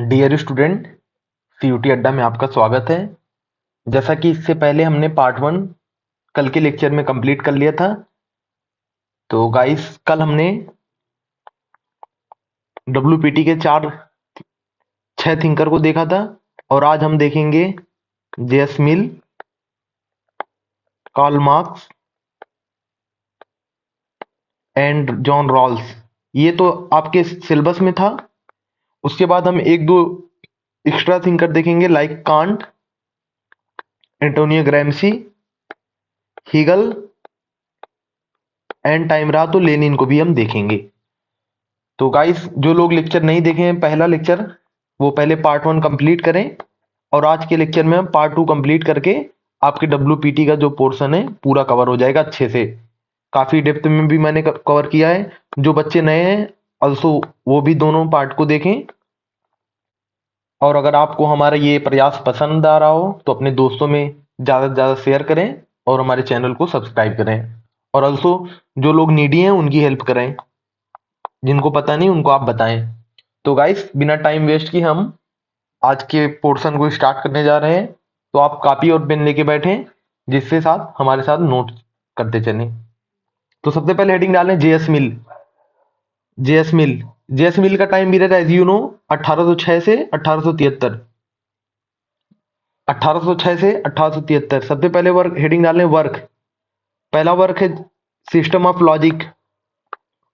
Dear student, CUT अड्डा में आपका स्वागत है। जैसा कि इससे पहले हमने पार्ट वन कल के लेक्चर में कंप्लीट कर लिया था। तो गाइस, कल हमने डब्ल्यूपीटी के छह थिंकर को देखा था और आज हम देखेंगे JS Mill, Karl Marx and John Rawls. ये तो आपके सिलेबस में था। उसके बाद हम एक दो एक्स्ट्रा थिंकर देखेंगे like Kant, Antonio Gramsci, Hegel and time रहा तो लेनिन को भी हम देखेंगे। तो गाइस, जो लोग लेक्चर नहीं देखे हैं पहला लेक्चर, वो पहले पार्ट वन कंप्लीट करें और आज के लेक्चर में हम पार्ट टू कंप्लीट करके आपके डब्ल्यूपीटी का जो पोर्शन है पूरा कवर हो जाएगा अच्छे से। काफी डेप्थ में भी मैंने कवर किया है। जो बच्चे नए हैं ऑल्सो वो भी दोनों पार्ट को देखें। और अगर आपको हमारा ये प्रयास पसंद आ रहा हो तो अपने दोस्तों में ज़्यादा से ज़्यादा शेयर करें और हमारे चैनल को सब्सक्राइब करें। और ऑल्सो जो लोग नीडी हैं उनकी हेल्प करें, जिनको पता नहीं उनको आप बताएं। तो गाइस, बिना टाइम वेस्ट की हम आज के पोर्शन को स्टार्ट करने जा रहे हैं। तो आप कॉपी और पेन लेके बैठें, जिससे साथ हमारे साथ नोट करते चलें। तो सबसे पहले हेडिंग डालें J S Mill. J S Mill J S Mill का time period as you know 1806 से 1873। 1806 से 1873। सबसे पहले वर्क हेडिंग डालें वर्क। पहला वर्क है system of logic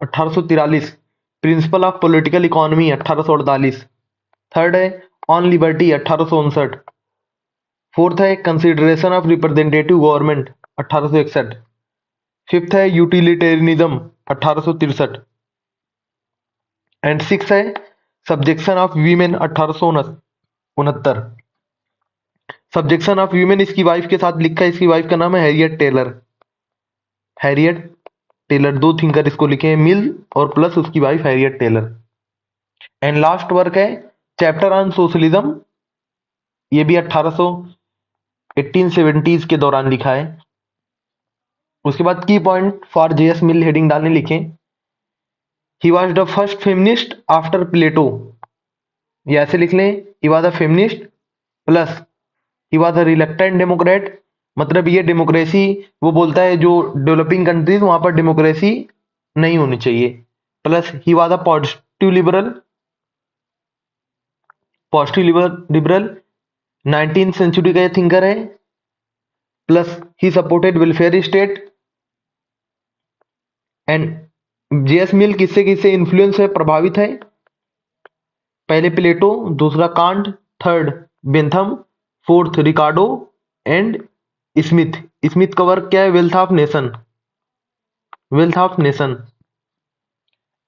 1843। Principle of political economy 1848। Third है ऑन लिबर्टी 1859। फोर्थ है consideration of representative government 1861। Fifth है यूटिलिटेरियनिज्म 1863। एंड सिक्स है subjection of women 1869। Subjection of women इसकी वाइफ के साथ लिखा है। इसकी वाइफ का नाम है हैरियट टेलर। हैरियट टेलर, दो थिंकर इसको लिखे हैं, मिल और प्लस उसकी wife Harriet Taylor. And last work है चैप्टर ऑन सोशलिज्म। ये भी 1870s के दौरान लिखा है। उसके बाद की point for JS Mill heading डालने लिखें। He was the first feminist after Plato. ये ऐसे लिख लें, he was a feminist plus he was a reluctant democrat. मतलब ये डेमोक्रेसी वो बोलता है जो डेवलपिंग कंट्रीज वहां पर डेमोक्रेसी नहीं होनी चाहिए। Plus he was a positive liberal. Positive liberal 19th century का ये थिंकर है। Plus he supported welfare state. And JS Mill किससे किससे इन्फ्लुएंस है, प्रभावित है? पहले प्लेटो, दूसरा Kant, third Bentham, fourth Ricardo and Smith. Smith का वर्क क्या है? Wealth of nation. Wealth of nation.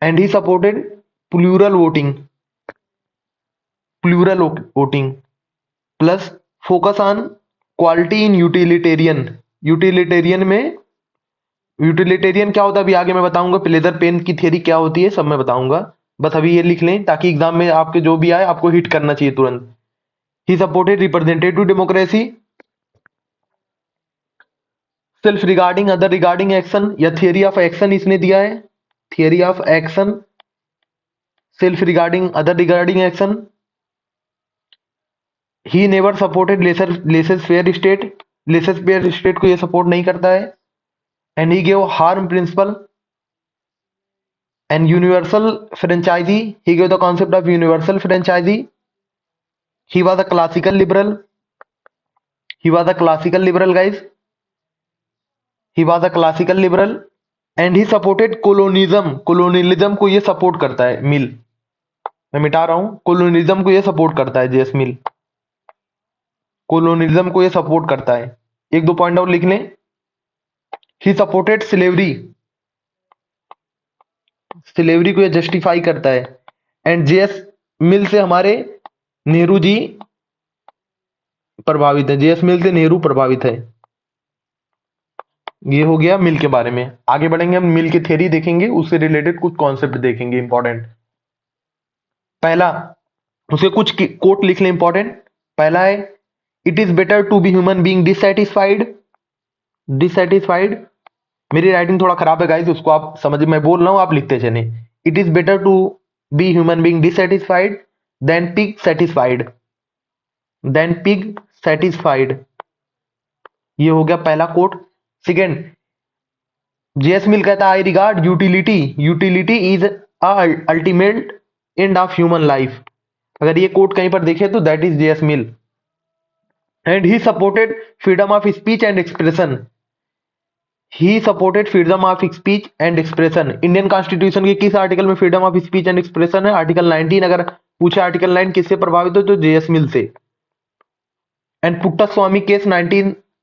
And he supported plural voting. Plural voting plus focus on quality in utilitarian. Utilitarian में utilitarian क्या होता है अभी आगे मैं बताऊंगा। प्लेजर पेन की थ्योरी क्या होती है सब मैं बताऊंगा। बस अभी ये लिख लें ताकि एग्जाम में आपके जो भी आए आपको हिट करना चाहिए तुरंत। He supported representative democracy. Self regarding other regarding action या थियरी ऑफ एक्शन इसने दिया है। Theory of action, self regarding other regarding action. He never supported laissez faire state. Laissez faire state को ये सपोर्ट नहीं करता है। And he gave harm principle and universal franchise. He gave the concept of universal franchise. He was a classical liberal. He was a classical liberal guys. He was a classical liberal and he supported colonialism. Colonialism को ये support करता है मिल। मैं मिटा रहा हूं, कोलोनिज्म को ये सपोर्ट करता है जेएस मिल। कोलोनिज्म को ये सपोर्ट करता है। एक दो पॉइंट और लिख लें। He supported slavery. स्लेवरी को ये जस्टिफाई करता है। एंड जेएस मिल से हमारे नेहरू जी प्रभावित है। जेएस मिल से नेहरू प्रभावित है। ये हो गया मिल के बारे में। आगे बढ़ेंगे, हम मिल की थ्योरी देखेंगे, उससे रिलेटेड कुछ कॉन्सेप्ट देखेंगे इंपॉर्टेंट। पहला, उसे कुछ कोट लिख लें इंपॉर्टेंट। पहला है it is better to be human being dissatisfied. Dissatisfied, मेरी राइटिंग थोड़ा खराब है गाइस, उसको आप समझ, मैं बोल रहा हूं आप लिखते चलें। It is better to be human being dissatisfied than pig satisfied, than pig satisfied. ये हो गया पहला कोट। सेकेंड, जेएस मिल कहता है I regard utility, utility is ultimate end of human life. अगर ये कोट कहीं पर देखे तो that is JS Mill. And he supported freedom of speech and expression, he supported freedom of speech and expression. Indian constitution के किस article में freedom of speech and expression है? आर्टिकल 19। अगर पूछे आर्टिकल 9 किससे प्रभावित हो तो जेएस मिल से। एंड पुट्टास्वामी केस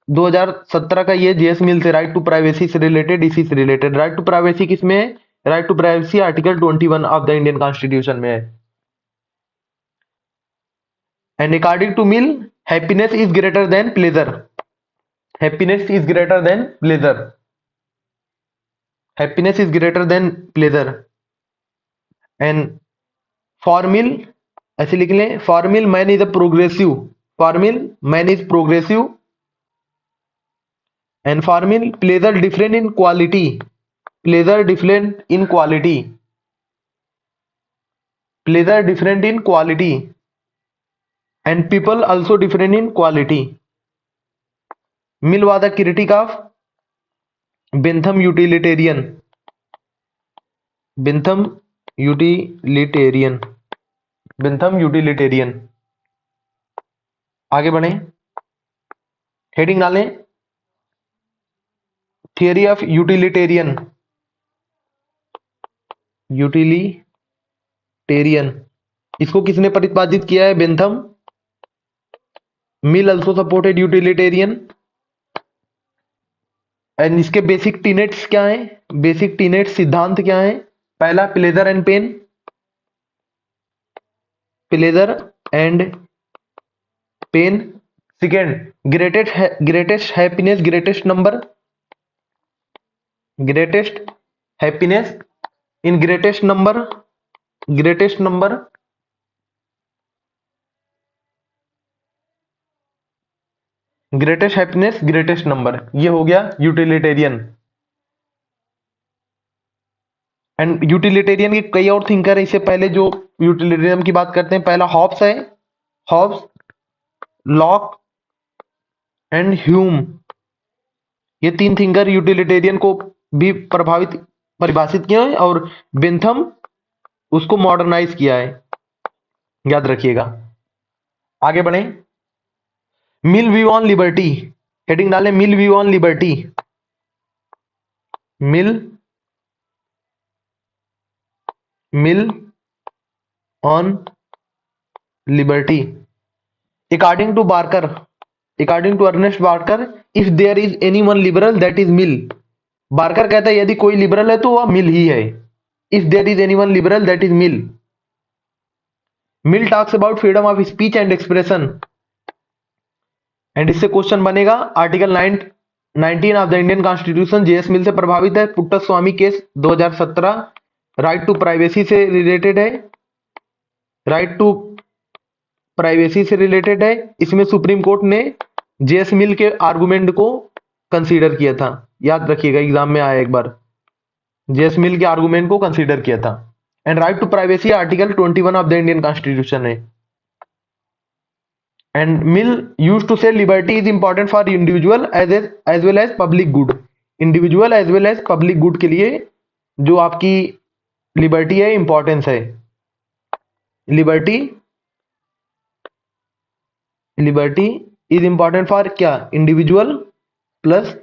2017 का ये जेएस मिल से। राइट टू प्राइवेसी से रिलेटेड, इसी से रिलेटेड। राइट टू प्राइवेसी किसमें है? Right to privacy article 21 of the Indian constitution में है। And according to Mill, happiness is greater than pleasure, happiness is greater than pleasure, happiness is greater than pleasure. And for Mill ऐसे लिख लें, for Mill man is a progressive, for Mill man is progressive. And for Mill pleasure different in quality, pleasure different in quality, pleasure different in quality, and people also different in quality. Mill was a critic of Bentham utilitarian, Bentham utilitarian, Bentham utilitarian। आगे बढ़े, heading डालें theory of utilitarian, utilitarian. इसको किसने प्रतिपादित किया है? Bentham. Mill also supported utilitarian. And इसके basic tenets क्या है? बेसिक टीनेट सिद्धांत क्या है? पहला, pleasure and pain, pleasure and pain. Second, greatest happiness, greatest number, greatest happiness in greatest number, greatest number. Greatest happiness, greatest number, ये हो गया यूटिलिटेरियन। एंड यूटिलिटेरियन के कई और थिंकर है। इससे पहले जो यूटिलिटेरियन की बात करते हैं, पहला हॉब्स है, हॉब्स, लॉक एंड ह्यूम। ये तीन थिंकर यूटिलिटेरियन को भी परिभाषित किया है और बेंथम उसको मॉडर्नाइज किया है, याद रखिएगा। आगे बढ़े, Mill view on liberty, heading डालें Mill view on liberty, Mill on liberty. According to Barker, according to Ernest Barker, if there is any one liberal that is Mill. Barker कहता है यदि कोई लिबरल है तो वह मिल ही है। If there is any one liberal that is Mill. Mill talks about freedom of speech and expression. And इससे क्वेश्चन बनेगा, article 19 of the Indian constitution JS Mill से प्रभावित है। Puttaswamy case 2017 right to privacy से related है, right to privacy से related है। इसमें सुप्रीम कोर्ट ने जेएस मिल के आर्गुमेंट को कंसीडर किया था, याद रखिएगा, एग्जाम में आया एक बार, जेएस मिल के आर्गुमेंट को कंसीडर किया था। And right to privacy article 21 of the Indian constitution है। And Mill used to say liberty is important for individual as well as public good. Individual as well as public good के लिए जो आपकी liberty है, importance है। Liberty is important for क्या? Individual plus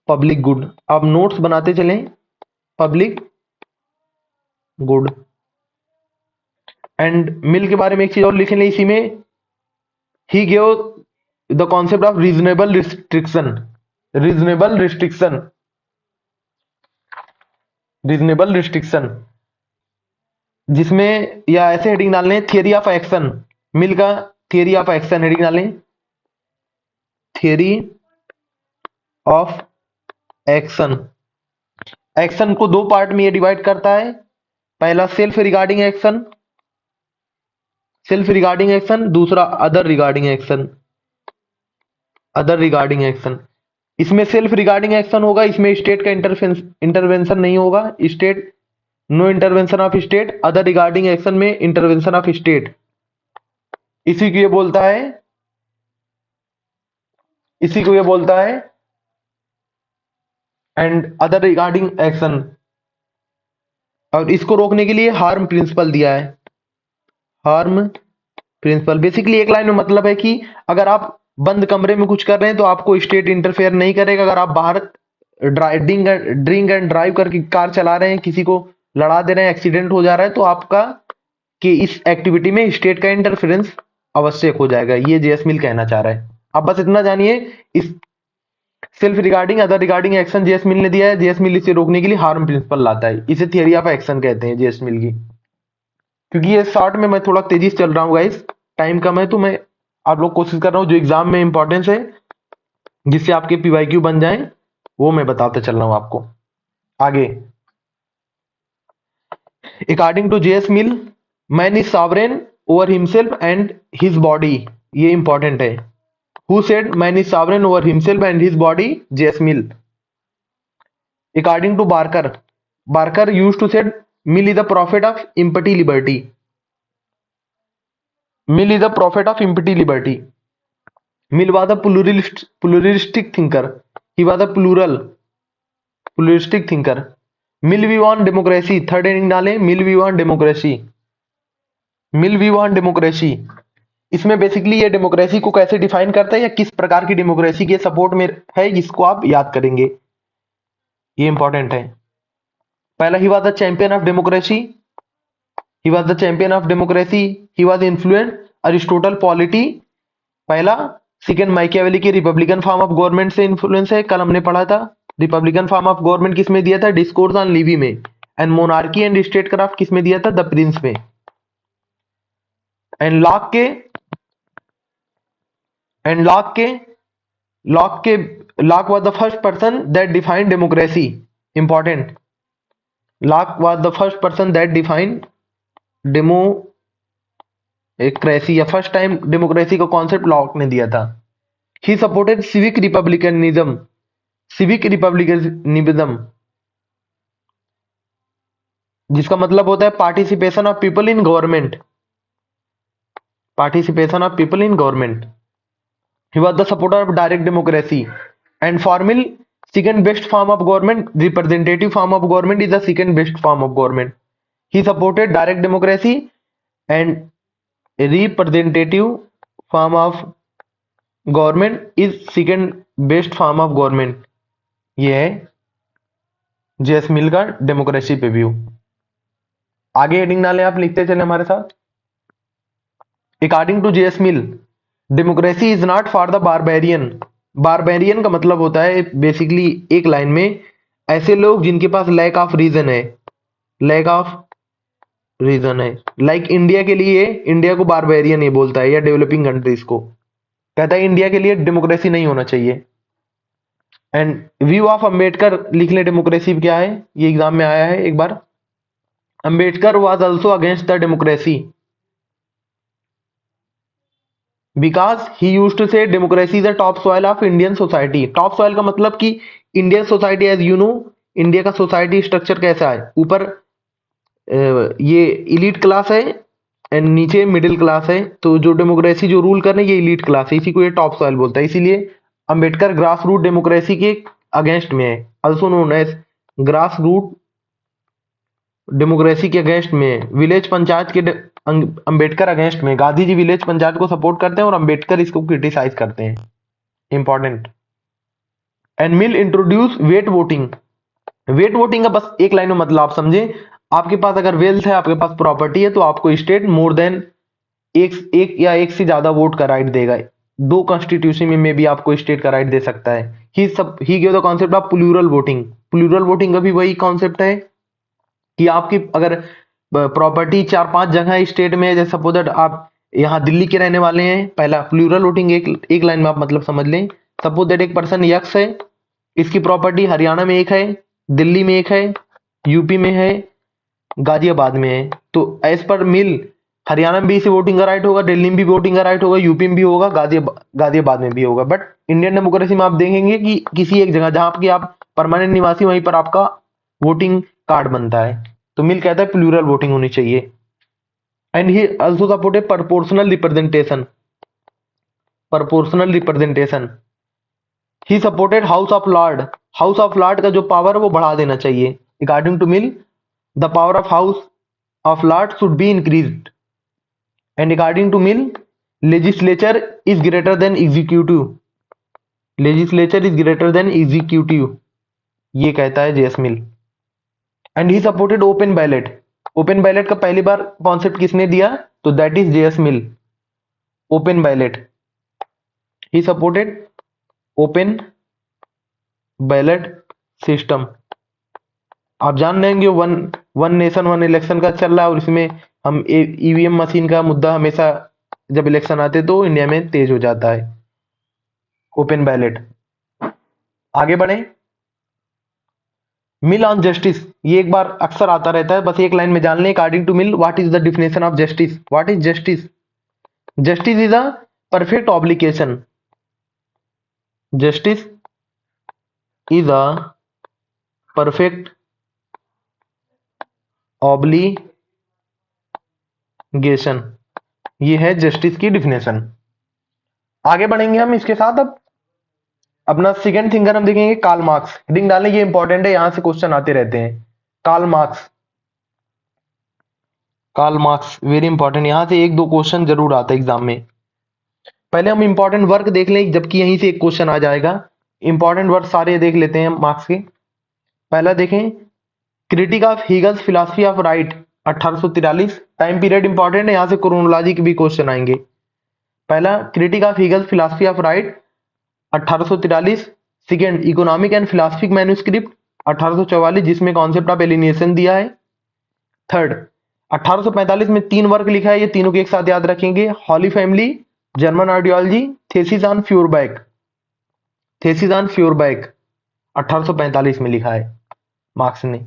public good. आप notes बनाते चलें, पब्लिक गुड। एंड मिल के बारे में एक चीज और लिख लें इसी में, he give the concept of reasonable restriction, reasonable restriction, reasonable restriction, जिसमें या ऐसे हेडिंग डालने थियरी ऑफ एक्शन। मिल का थियरी ऑफ एक्शन हेडिंग डालें, थियरी ऑफ एक्शन। एक्शन को दो पार्ट में ये डिवाइड करता है, पहला self regarding action, self regarding action, दूसरा other regarding action, other regarding action. इसमें सेल्फ रिगार्डिंग एक्शन होगा, इसमें स्टेट का इंटरवेंशन नहीं होगा। State no intervention of state, other regarding action में इंटरवेंशन ऑफ स्टेट, इसी को ये बोलता है, इसी को ये बोलता है एंड अदर रिगार्डिंग एक्शन। और इसको रोकने के लिए हार्म प्रिंसिपल दिया है, हार्म प्रिंसिपल। बेसिकली एक लाइन में मतलब है कि अगर आप बंद कमरे में कुछ कर रहे हैं तो आपको स्टेट इंटरफेयर नहीं करेगा। अगर आप बाहर ड्रिंक एंड ड्राइव करके कार चला रहे हैं, किसी को लड़ा दे रहे हैं, एक्सीडेंट हो जा रहा है, तो आपका कि इस एक्टिविटी में स्टेट का इंटरफेरेंस आवश्यक हो जाएगा। ये जेएस मिल कहना चाह रहा है। आप बस इतना जानिए, इस self regarding other regarding action JS Mill ने दिया है। जेएस मिल इसे रोकने के लिए हार्म प्रिंसिपल लाता है। इसे थियरी ऑफ एक्शन कहते हैं जेएस मिल की। क्योंकि ये शॉर्ट में मैं थोड़ा तेजी से चल रहा हूँ गाइस, टाइम कम है, तो मैं आप लोग कोशिश कर रहा हूँ जो एग्जाम में इंपॉर्टेंस है जिससे आपके पीवाईक्यू बन जाएं, वो मैं बताते चल रहा हूँ आपको आगे। According to J S Mill, man is sovereign over himself and his body. ये इंपॉर्टेंट है। Who said man is sovereign over himself and his body? J S Mill. According to Barker, Barker used to said Mill is the prophet of empty liberty. Mill is the prophet of empty liberty. Mill was a pluralistic thinker. He was a pluralistic thinker. Mill view on democracy. Third heading डालें, Mill view on democracy. Mill view on democracy. इसमें basically ये democracy को कैसे define करता है या किस प्रकार की डेमोक्रेसी के सपोर्ट में है, इसको आप याद करेंगे, ये इंपॉर्टेंट है। पहला, ही was the champion of democracy. He was the champion of democracy. He was influential Aristotle polity, पहला। सेकेंड, माइकियावेली की रिपब्लिकन फॉर्म ऑफ गवर्नमेंट से इन्फ्लुएंस है, कल हमने पढ़ा था। रिपब्लिकन फॉर्म ऑफ गवर्नमेंट किसमें दिया था? डिस्कोर्स ऑन लिवी में। And monarchy and statecraft किसमें दिया था? द प्रिंस में। And Locke was the first person that defined democracy. Important, Locke was the first person that defined democracy, या first time democracy का concept Locke ने दिया था। He supported civic republicanism. Civic republicanism जिसका मतलब होता है participation of people in government. Participation of people in government. He was the supporter of direct democracy and formal second best form of government, representative form of government is the second best form of government. He supported direct democracy and representative form of government is second best form of government. ये है J S Mill का democracy पे view. आगे heading डालें, आप लिखते चले हमारे साथ। According to J S Mill, democracy is not for the barbarian. Barbarian का मतलब होता है बेसिकली एक लाइन में ऐसे लोग जिनके पास लैक ऑफ रीजन है, लैक ऑफ रीजन है। लाइक इंडिया के लिए, इंडिया को बारबेरियन ये बोलता है, या डेवलपिंग कंट्रीज को कहता है इंडिया के लिए डेमोक्रेसी नहीं होना चाहिए। एंड व्यू ऑफ अंबेडकर लिख ले, डेमोक्रेसी क्या है, ये एग्जाम में आया है एक बार। Ambedkar was also against the democracy because he used to say democracy is the topsoil of Indian society. Topsoil का मतलब कि Indian society, as you know, India का सोसाइटी स्ट्रक्चर कैसा है, ऊपर ये इलीट क्लास है एंड नीचे मिडिल क्लास है। तो जो डेमोक्रेसी जो रूल कर रहे हैं ये इलीट क्लास है, इसी को ये टॉप सॉइल बोलता है। इसीलिए अंबेडकर ग्रास रूट डेमोक्रेसी के अगेंस्ट में है, also known as grass root democracy के अगेंस्ट में है। विलेज पंचायत के अंबेडकर अगेंस्ट में। गांधी जी विलेज पंचायत को सपोर्ट करते हैं और अंबेडकर इसको क्रिटिसाइज करते हैं। Important. And Mill introduce weight voting. Weight voting का बस एक लाइन में मतलब आप समझे, आपके पास अगर वेल्थ है, आपके पास प्रॉपर्टी है, तो आपको स्टेट मोर देन एक या एक से ज्यादा वोट का राइट देगा। दो कॉन्स्टिट्यूशन में भी आपको स्टेट का राइट दे सकता है। He give the concept of plural voting. Plural voting का भी वही कॉन्सेप्ट है कि आपकी अगर प्रॉपर्टी 4-5 जगह स्टेट में है, जैसे सपोज दैट आप यहाँ दिल्ली के रहने वाले हैं, पहला प्लूरल वोटिंग एक लाइन में आप मतलब समझ लें। सपोज दैट एक पर्सन यक्स है, इसकी प्रॉपर्टी हरियाणा में एक है, दिल्ली में एक है, यूपी में है, गाजियाबाद में है। तो एज पर मिल हरियाणा में भी इसे वोटिंग का राइट होगा, दिल्ली में भी वोटिंग का राइट होगा, यूपी में भी होगा, गाजियाबाद में भी होगा। बट इंडियन डेमोक्रेसी में आप देखेंगे कि किसी एक जगह जहां की आप परमानेंट निवासी, वहीं पर आपका वोटिंग कार्ड बनता है। तो मिल कहता है प्लूरल वोटिंग होनी चाहिए। And he also supported proportional representation, proportional representation. He supported House of Lord, House of Lord का जो पावर है वो बढ़ा देना चाहिए। According to Mill the power of House of Lord should be increased. And according to Mill legislature is greater than executive, legislature is greater than executive, ये कहता है J S Mill. And he supported open ballot, open ballot का पहली बार concept किसने दिया, तो that is JS mill. Open ballot, he supported open ballot system. आप जान लेंगे वन नेशन वन इलेक्शन का चल रहा है और इसमें हम ईवीएम मशीन का मुद्दा हमेशा जब इलेक्शन आते तो इंडिया में तेज हो जाता है। Open ballot. आगे बढ़े, मिल ऑन जस्टिस, ये एक बार अक्सर आता रहता है, बस एक लाइन में जान लें। According to Mill what is the definition of justice, what is justice? Justice is a perfect obligation, justice is a perfect obligation, ये है जस्टिस की डिफिनेशन। आगे बढ़ेंगे हम इसके साथ। अब अपना सेकंड थिंकर हम देखेंगे कार्ल मार्क्स। हेडिंग डालें, ये इंपॉर्टेंट है, यहां से क्वेश्चन आते रहते हैं। Karl Marx, Karl Marx very important, यहां से एक दो क्वेश्चन जरूर आता है एग्जाम में। पहले हम इंपॉर्टेंट वर्क देख लें, जबकि यहीं से एक क्वेश्चन आ जाएगा। इंपॉर्टेंट वर्क सारे देख लेते हैं मार्क्स के। पहला देखें, critique of Hegel's philosophy of right 1843। Time period important है, यहां से क्रोनोलॉजी के भी क्वेश्चन आएंगे। पहला critique of Hegel's philosophy of right 1843। Second economic and philosophic manuscript 1844, जिसमें कॉन्सेप्ट ऑफ एलिनेशन दिया है। थर्ड 1845 में 3 वर्क लिखा है, ये तीनों के एक साथ याद रखेंगे। Holy family, German ideology, thesis on Feuerbach, thesis on Feuerbach 1845 में लिखा है मार्क्स ने।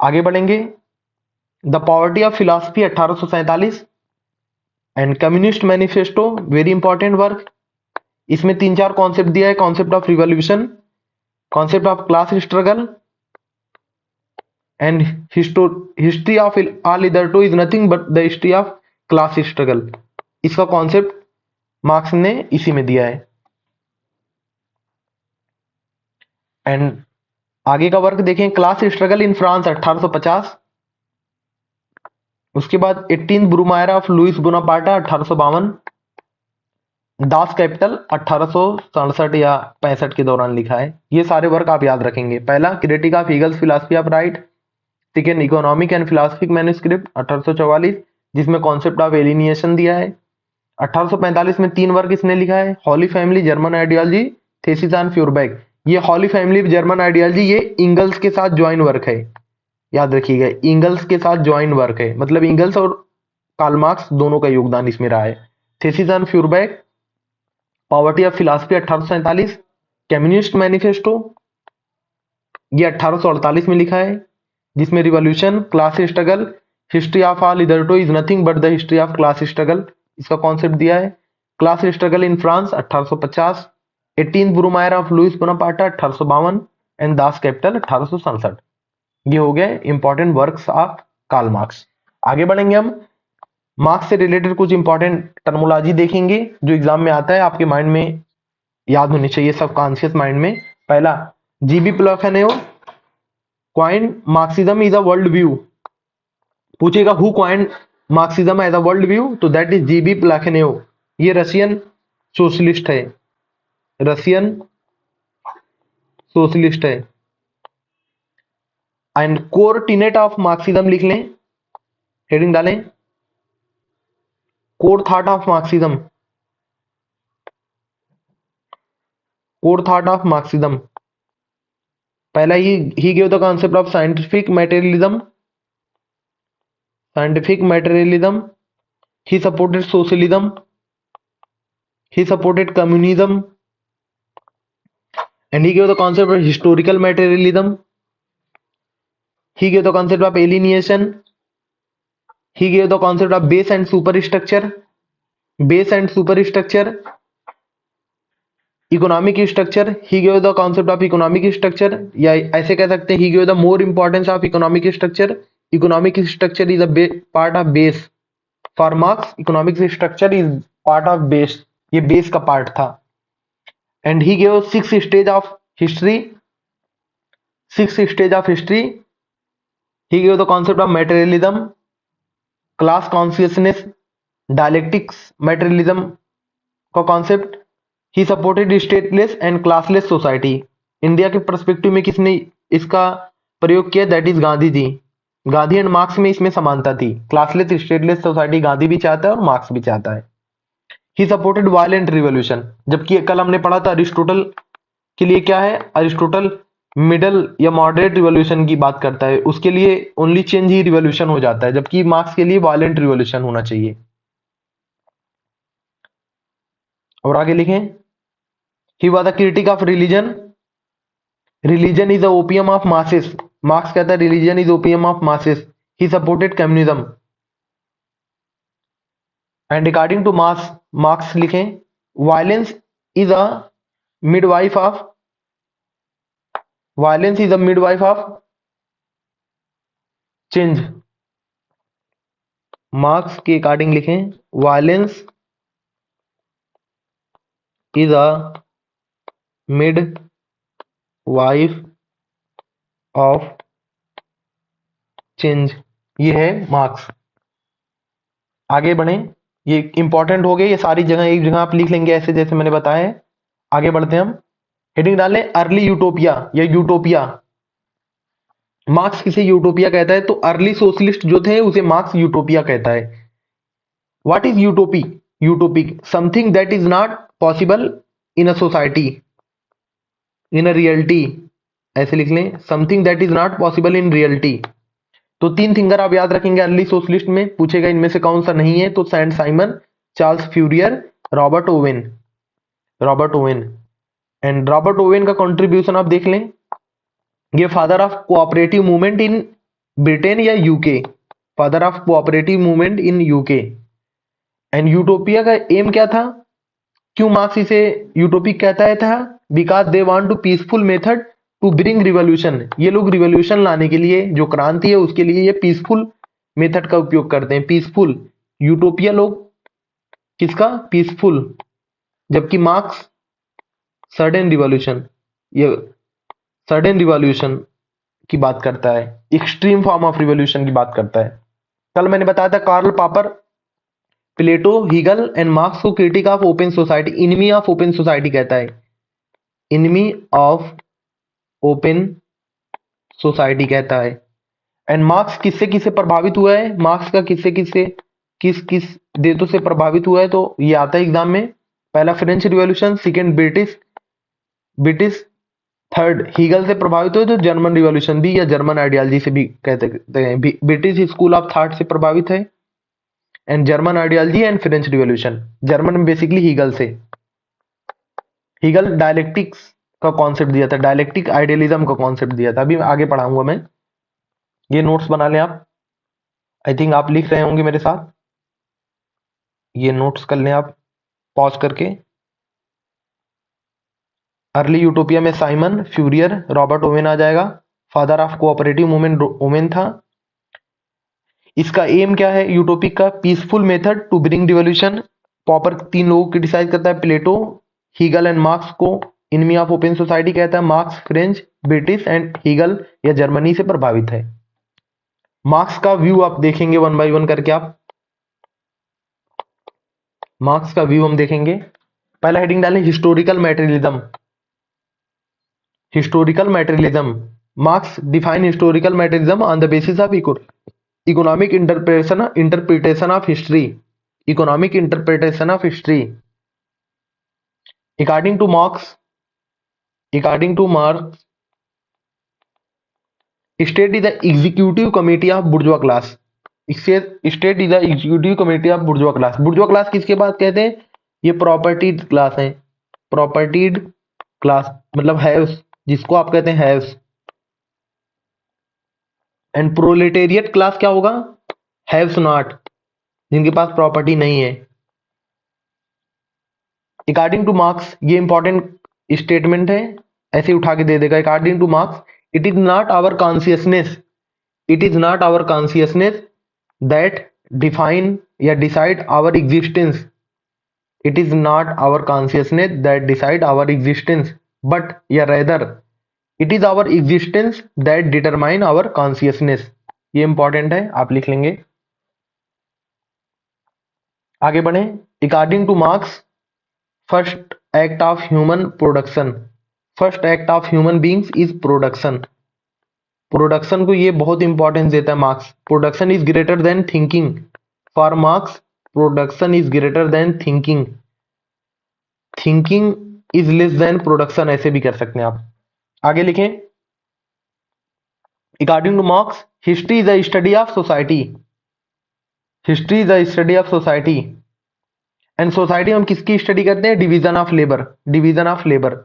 आगे बढ़ेंगे, the poverty of philosophy 1847 and communist manifesto very important work. इसमें 3-4 कॉन्सेप्ट दिया है, concept of revolution, concept of class struggle and history of all either is nothing but the history of class struggle. इसका concept Marx ने इसी में दिया है। And आगे का वर्क देखें, क्लास स्ट्रगल इन फ्रांस 1850। उसके बाद 18 Brumaire of Louis Bonaparte 1852। Das Kapital 1867 या 65 के दौरान लिखा है। ये सारे वर्क आप याद रखेंगे। पहला critique of Hegel's philosophy of right, second economic and philosophic manuscript 1844, जिसमें कॉन्सेप्ट ऑफ एलिनिएशन दिया है। 1845 में 3 वर्क इसने लिखा है, holy family, German ideology, thesis on Feuerbach. ये हॉली फैमिली जर्मन आइडियोलॉजी ये इंगल्स के साथ ज्वाइन वर्क है, याद रखिएगा, इंगल्स के साथ ज्वाइन वर्क है, मतलब इंगल्स और कार्ल मार्क्स दोनों का योगदान इसमें रहा है। Thesis on Feuerbach, poverty of philosophy 1847, communist manifesto ये 1848 में लिखा है, जिसमें revolution, class struggle, history of all either is nothing but the history of class struggle, इसका कॉन्सेप्ट दिया है। Class struggle in France 1850, 18 Brumaire of Louis Bonaparte 1852 and Das Kapital 1867। ये हो गए important works of Karl Marx. आगे बढ़ेंगे हम, marks से रिलेटेड कुछ इंपॉर्टेंट टर्मोलॉजी देखेंगे जो एग्जाम में आता है, आपके माइंड में याद होनी चाहिए, सबकॉन्शियस माइंड में। पहला, GB Plekhanov coined Marxism is a world view. पूछेगा who coined Marxism as a world view, तो दैट इज जीबी प्लेखैनोव। ये रशियन सोशलिस्ट है, रशियन सोशलिस्ट है। And core tenet of Marxism लिख लें, हेडिंग डालें, core thought of Marxism, core thought of Marxism. पहला he give the concept of scientific materialism, scientific materialism. He supported socialism, he supported communism and he give the concept of historical materialism. He give the concept of alienation, he gave the concept of base and superstructure, base and superstructure, economic structure, he gave the concept of economic structure, या ऐसे कह सकते हैं he gave the more importance of economic structure, economic structure is a part of base. For Marx, economic structure is part of base. ये base का part था. And he gave 6 stage of history. 6 stage of history. He gave the concept of materialism, class consciousness, dialectics, materialism का concept. He supported stateless and classless society. India के perspective में किसने इसका प्रयोग किया? That is Gandhi ji. Gandhi and Marx में इसमें समानता थी. क्लासलेस स्टेटलेस सोसाइटी गांधी भी चाहता है और मार्क्स भी चाहता है. He supported violent revolution. जबकि कल हमने पढ़ा था अरिस्टोटल के लिए क्या है, अरिस्टोटल मिडल या मॉडरेट रिवॉल्यूशन की बात करता है, उसके लिए ओनली चेंज ही रिवॉल्यूशन हो जाता है, जबकि मार्क्स के लिए वायलेंट रिवॉल्यूशन होना चाहिए. और आगे लिखें, he was the critic of religion. Religion is the opium of masses. Marx कहता है religion is opium of masses. He supported communism. And according to Marx लिखें, violence is a midwife of change. Marx के according लिखें, violence is a midwife of change. ये है marks. आगे बढ़े, ये इंपॉर्टेंट हो गए, ये सारी जगह एक जगह आप लिख लेंगे ऐसे जैसे मैंने बताया है. आगे बढ़ते हैं हम. हेडिंग डालें अर्ली यूटोपिया या यूटोपिया. मार्क्स किसे यूटोपिया कहता है? तो अर्ली सोशलिस्ट जो थे उसे मार्क्स यूटोपिया कहता है. What is utopia? Utopic something that is not possible in a society, in a reality. ऐसे लिख लें, something that is not possible in reality. तो 3 थिंगर आप याद रखेंगे अर्ली सोशलिस्ट में. पूछेगा इनमें से कौन सा नहीं है, तो Saint Simon, Charles Fourier, Robert Owen. And Robert Owen का कंट्रीब्यूशन आप देख लें, ये father of cooperative movement in Britain या UK. Father of cooperative movement in UK. And utopia का एम क्या था? क्यों मार्क्स इसे यूटोपिक कहता है था? Because they want to peaceful method to bring revolution. ये लोग रिवॉल्यूशन लाने के लिए, जो क्रांति है उसके लिए ये पीसफुल मेथड का उपयोग करते हैं. पीसफुल यूटोपिया लोग किसका? पीसफुल. जबकि मार्क्स सडन रिवॉल्यूशन, ये सडन रिवॉल्यूशन की बात करता है, एक्सट्रीम फॉर्म ऑफ रिवॉल्यूशन की बात करता है. कल मैंने बताया था Karl Popper, Plato, Hegel and Marx को critic of open society, enemy of open society कहता है. इनमी ऑफ ओपन सोसाइटी कहता है. एंड मार्क्स किससे किससे प्रभावित हुआ है? मार्क्स का किससे किससे किस किस देशों से प्रभावित हुआ है? तो ये आता है एग्जाम में. पहला French revolution, second British, third Hegel से प्रभावित हुए तो जर्मन रिवॉल्यूशन भी या जर्मन आइडियोलॉजी से भी कहते हैं. ब्रिटिश स्कूल ऑफ थॉट से प्रभावित है, and German ideology and French revolution. German में बेसिकली हीगल से. हीगल डायलेक्टिक्स का कॉन्सेप्ट दिया था, डायलेक्टिक आइडियलिज्म का कॉन्सेप्ट दिया था. अभी आगे पढ़ाऊंगा मैं. ये नोट्स बना लें आप. आई थिंक आप लिख रहे होंगे मेरे साथ. ये नोट्स कर लें आप पॉज करके. अर्ली यूटोपिया में साइमन, फ्यूरियर, रॉबर्ट ओवेन आ जाएगा. Father of cooperative movement Owen था. इसका एम क्या है यूटोपिक का? Peaceful method to bring revolution. Popper 3 लोगों को क्रिटिसाइज करता है, प्लेटो, हीगल एंड मार्क्स को इनमी ऑफ ओपन सोसाइटी कहता है. Marx French, British and Hegel या जर्मनी से प्रभावित है. मार्क्स का व्यू आप देखेंगे वन बाय वन करके. आप मार्क्स का व्यू हम देखेंगे. पहला हेडिंग डालें historical materialism. Historical materialism. Marx define historical materialism on the basis of economic interpretation of history. Economic interpretation of history. According to Marx, state is the executive committee of bourgeois class. State is the executive committee of bourgeois class. Bourgeois class किसके बात कहते हैं? ये propertied class है. Propertied class मतलब haves, जिसको आप कहते हैं हैव्स. एंड प्रोलेटेरिएट क्लास क्या होगा? हैव्स नॉट, जिनके पास प्रॉपर्टी नहीं है. अकॉर्डिंग टू मार्क्स, ये इंपॉर्टेंट स्टेटमेंट है, ऐसे उठा के दे देगा. According to Marx, it is not our consciousness, it is not our consciousness that define या decide our existence. It is not our consciousness that decide our existence, but या rather it is our existence that determine our consciousness. ये important है, आप लिख लेंगे. आगे बढ़े. According to Marx, first act of human production, first act of human beings is production. Production को ये बहुत इंपॉर्टेंस देता है marks. Production is greater than thinking. For Marx production is greater than thinking. Thinking is less than production, ऐसे भी कर सकते हैं आप. आगे लिखें. According to marks, history is the study of society. History is the study of society. And society हम किसकी स्टडी करते हैं? Division of labour. Division of labour.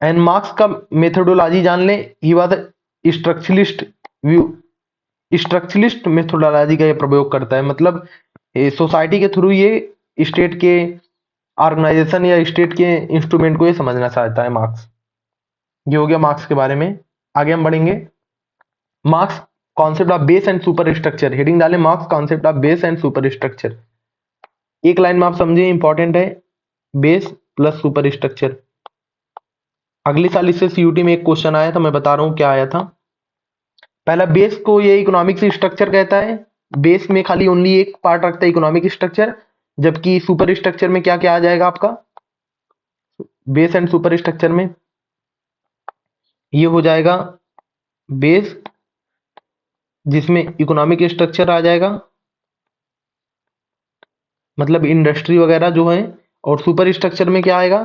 And marks का मेथोडोलॉजी जान लें. He was structuralist view. Structuralist methodology का ये प्रयोग करता है. मतलब सोसाइटी के थ्रू ये स्टेट के ऑर्गेनाइजेशन या स्टेट के इंस्ट्रूमेंट को ये समझना चाहता है मार्क्स. ये हो गया मार्क्स के बारे में. आगे हम बढ़ेंगे. Marx concept of base and superstructure. Heading डालें Marx concept of base and superstructure. एक लाइन में आप समझिए, इंपॉर्टेंट है. Base plus superstructure. अगले साल इससे सीयूटी में एक क्वेश्चन आया था, मैं बता रहा हूं क्या आया था. पहला, बेस को ये इकोनॉमिक्स स्ट्रक्चर कहता है. बेस में खाली ओनली एक पार्ट रखता है इकोनॉमिक स्ट्रक्चर, जबकि सुपर स्ट्रक्चर में क्या क्या आ जाएगा आपका? बेस एंड सुपर स्ट्रक्चर में ये हो जाएगा बेस, जिसमें इकोनॉमिक स्ट्रक्चर आ जाएगा, मतलब इंडस्ट्री वगैरह जो है. और सुपर स्ट्रक्चर में क्या आएगा?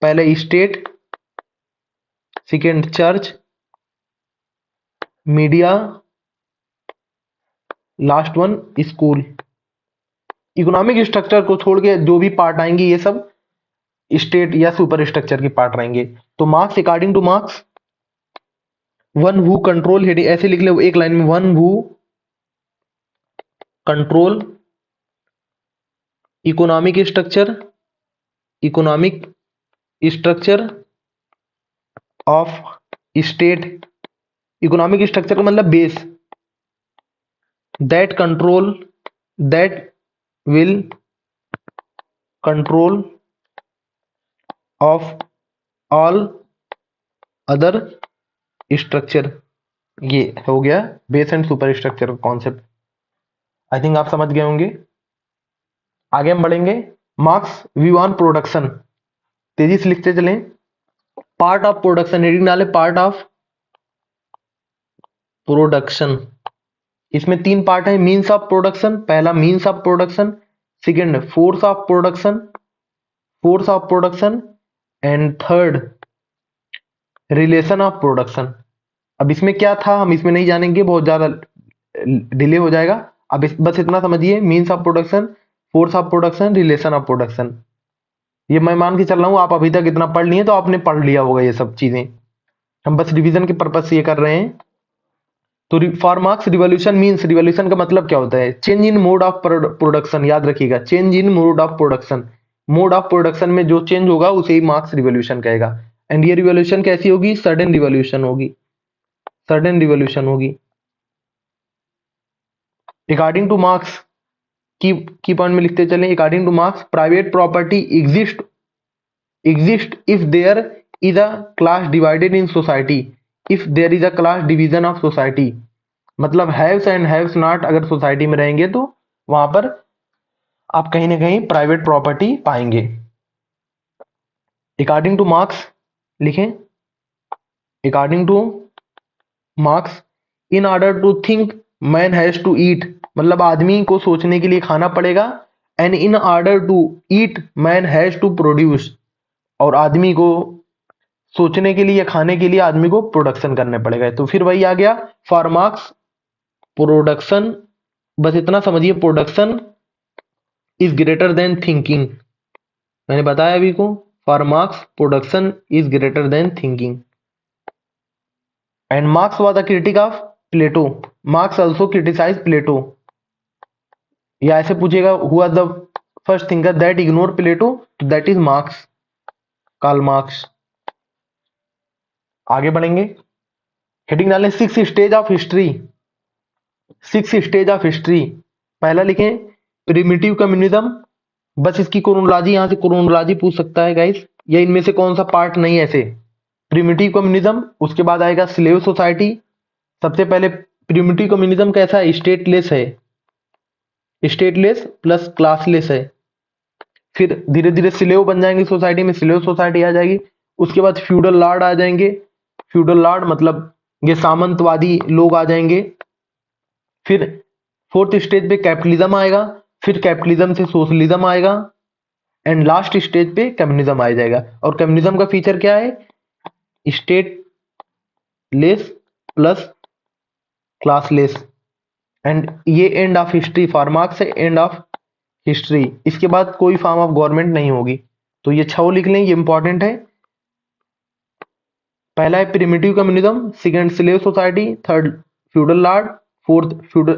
पहले state, second church, media, last one school. Economic structure को छोड़ के जो भी पार्ट आएंगे ये सब स्टेट या सुपर स्ट्रक्चर के पार्ट रहेंगे. तो marks, according to marks, one who control, heading ऐसे लिख ले एक लाइन में, one who control economic structure, economic structure of state. Economic structure का मतलब base. That control, that will control of all other structure. ये हो गया बेस एंड सुपर स्ट्रक्चर का कॉन्सेप्ट. आई थिंक आप समझ गए होंगे. आगे हम बढ़ेंगे. Marks view on production. तेजी से लिखते चलें. पार्ट ऑफ प्रोडक्शन, हेडिंग डाले पार्ट ऑफ प्रोडक्शन. इसमें तीन पार्ट है. मीन्स ऑफ प्रोडक्शन, पहला means of production, second force of production, force of production, and third relation of production. अब इसमें क्या था हम इसमें नहीं जानेंगे, बहुत ज्यादा डिले हो जाएगा. अब बस इतना समझिए, means of production, force of production, relation of production. ये मैं मान के चल रहा हूं आप अभी तक इतना पढ़ लिए तो आपने पढ़ लिया होगा ये सब चीजें. हम बस रिवीजन के पर्पज से ये कर रहे हैं. तो for Marx revolution means, revolution का मतलब क्या होता है? Change in mode of production. याद रखिएगा, change in mode of production. Mode of production में जो चेंज होगा उसे ही मार्क्स रिवॉल्यूशन कहेगा. एंड ये रिवॉल्यूशन कैसी होगी? सडन रिवॉल्यूशन होगी. सडन रिवॉल्यूशन होगी. According to Marx, key point में लिखते चलें. According to Marx, private property exist if there is a class divided in society. If there is a class division of society, मतलब haves and haves not अगर society में रहेंगे तो वहां पर आप कहीं ना कहीं प्राइवेट प्रॉपर्टी पाएंगे. अकॉर्डिंग टू मार्क्स लिखें. According to Marx, in order to think man has to eat, मतलब आदमी को सोचने के लिए खाना पड़ेगा. And in order to eat man has to produce, और आदमी को सोचने के लिए या खाने के लिए आदमी को प्रोडक्शन करने पड़ेगा. तो फिर वही आ गया फॉर मार्क्स प्रोडक्शन. बस इतना समझिए, production is greater than thinking. मैंने बताया अभी को, for Marx production is greater than thinking. And Marx was the critic of Plato. Marx also criticise Plato. या ऐसे पूछेगा who was the first thinker that ignore Plato, that is Marx, Karl Marx. आगे बढ़ेंगे. Heading डालें 6 stage of history. 6 stage of history. पहला लिखें primitive communism. बस इसकी क्रोनोलॉजी, यहां से क्रोनोलॉजी पूछ सकता है गाइस, या इनमें से कौन सा पार्ट नहीं है ऐसे। प्रिमिटिव कम्युनिज्म, उसके बाद आएगा स्लेव सोसाइटी। सबसे पहले प्रिमिटिव कम्युनिज्म कैसा है? स्टेटलेस है, स्टेटलेस प्लस क्लासलेस है। फिर धीरे धीरे स्लेव बन जाएंगे सोसाइटी में, स्लेव सोसाइटी आ जाएगी। उसके बाद फ्यूडल लॉर्ड आ जाएंगे। फ्यूडल लॉर्ड मतलब ये सामंतवादी लोग आ जाएंगे। फिर फोर्थ स्टेज पे कैपिटलिज्म आएगा। फिर कैपिटलिज्म से सोशलिज्म आएगा एंड लास्ट स्टेज पे कम्युनिज्म आ जाएगा। और कम्युनिज्म का फीचर क्या है? Stateless plus classless. एंड ये and of history for marks है, एंड ऑफ हिस्ट्री। इसके बाद कोई फॉर्म ऑफ गवर्नमेंट नहीं होगी। तो ये 6 लिख लें, ये इंपॉर्टेंट है। पहला है primitive communism, second slave society, third feudal lord, fourth feudal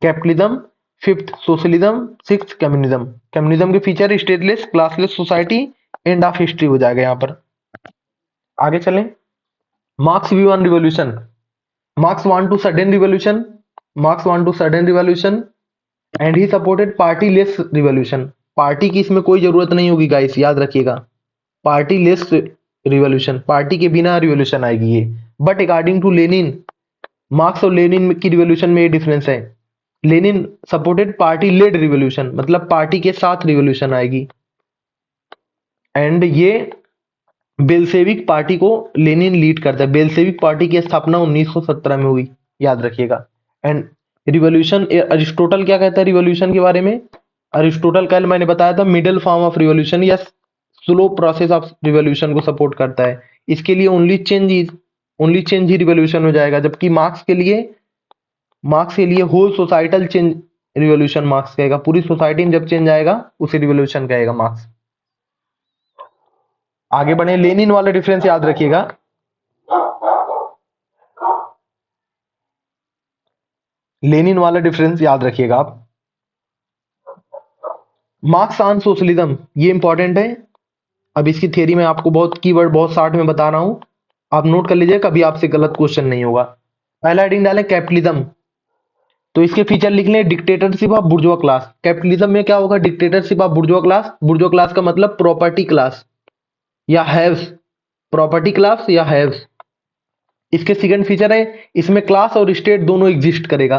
capitalism, fifth socialism, sixth communism. Communism के feature stateless, classless society, end of history हो जाएगा यहाँ पर। आगे चलें। Marx view on revolution. Marx want to sudden revolution, Marx want to sudden revolution and he supported party less revolution. Party की इसमें कोई जरूरत नहीं होगी गाइस, याद रखिएगा। पार्टी लेस रिवॉल्यूशन, पार्टी के बिना रिवॉल्यूशन आएगी ये। But according to Lenin, Marx और लेनिन की रिवॉल्यूशन में ये डिफरेंस है। Lenin supported party led revolution, मतलब पार्टी के साथ रिवॉल्यूशन आएगी। एंड ये बेल्सेविक पार्टी को लेनिन लीड करता है। बेल्सेविक पार्टी की स्थापना 1917 में हुई, याद रखिएगा। एंड रिवॉल्यूशन, अरिस्टोटल क्या कहता है रिवॉल्यूशन के बारे में? अरिस्टोटल कल मैंने बताया था मिडिल फॉर्म ऑफ रिवॉल्यूशन या स्लो प्रोसेस ऑफ रिवॉल्यूशन को सपोर्ट करता है। इसके लिए ओनली चेंज ही रिवॉल्यूशन हो जाएगा। जबकि मार्क्स के लिए whole societal change revolution Marx कहेगा। पूरी सोसाइटी में जब चेंज आएगा उसे रिवॉल्यूशन कहेगा मार्क्स। आगे बढ़े। लेनिन वाला डिफरेंस याद रखिएगा। लेनिन वाला डिफरेंस याद रखिएगा आप। मार्क्स ऑन सोशलिज्म, ये इंपॉर्टेंट है। अब इसकी थियरी में आपको बहुत कीवर्ड बहुत शॉर्ट में बता रहा हूं, आप नोट कर लीजिए, कभी आपसे गलत क्वेश्चन नहीं होगा। पहला हेडिंग डालें कैपिटलिज्म। तो इसके फीचर लिख लें dictatorship of bourgeois class. Capitalism में क्या होगा? Dictatorship of bourgeois class. Bourgeois class का मतलब प्रॉपर्टी क्लास या हैव्स, प्रॉपर्टी क्लास या हैव्स। इसके सेकंड फीचर है इसमें क्लास और स्टेट दोनों एग्जिस्ट करेगा।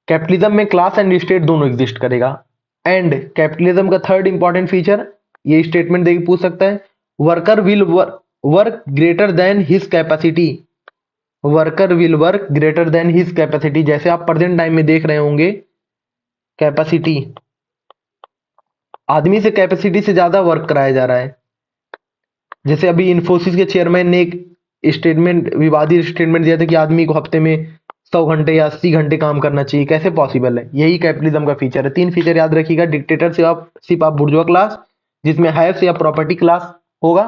कैपिटलिज्म में क्लास एंड स्टेट दोनों एग्जिस्ट करेगा। एंड कैपिटलिज्म का थर्ड इंपॉर्टेंट फीचर, ये स्टेटमेंट देके पूछ सकता है, worker will work greater than his capacity. Worker will work greater than his capacity, जैसे आप प्रेजेंट टाइम में देख रहे होंगे कैपेसिटी, आदमी से कैपेसिटी से ज्यादा वर्क कराया जा रहा है। जैसे अभी इन्फोसिस के चेयरमैन ने एक स्टेटमेंट, विवादित स्टेटमेंट दिया था कि आदमी को हफ्ते में 100 घंटे या 80 घंटे काम करना चाहिए। कैसे पॉसिबल है? यही कैपिटलिज्म का फीचर है। 3 फीचर याद रखिएगा। डिक्टेटरशिप ऑफ बुर्जुआ क्लास, जिसमें हैव्स या प्रॉपर्टी क्लास होगा,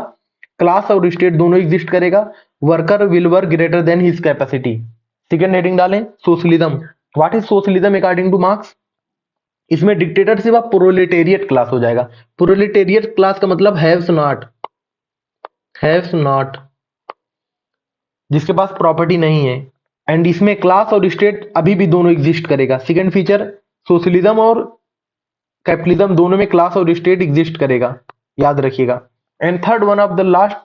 क्लास और स्टेट दोनों एग्जिस्ट करेगा, worker will work greater than his capacity. Second heading डालें socialism. What is socialism according to Marx? इसमें डिक्टेटरशिप ऑफ प्रोलेटेरिएट क्लास हो जाएगा। प्रोलेटेरिएट क्लास का मतलब हैव्स नॉट, जिसके पास प्रॉपर्टी नहीं है। एंड इसमें क्लास और स्टेट अभी भी दोनों एग्जिस्ट करेगा। सेकंड फीचर, सोशलिज्म और कैपिटलिज्म दोनों में क्लास और स्टेट एग्जिस्ट करेगा, याद रखिएगा। And third one of the last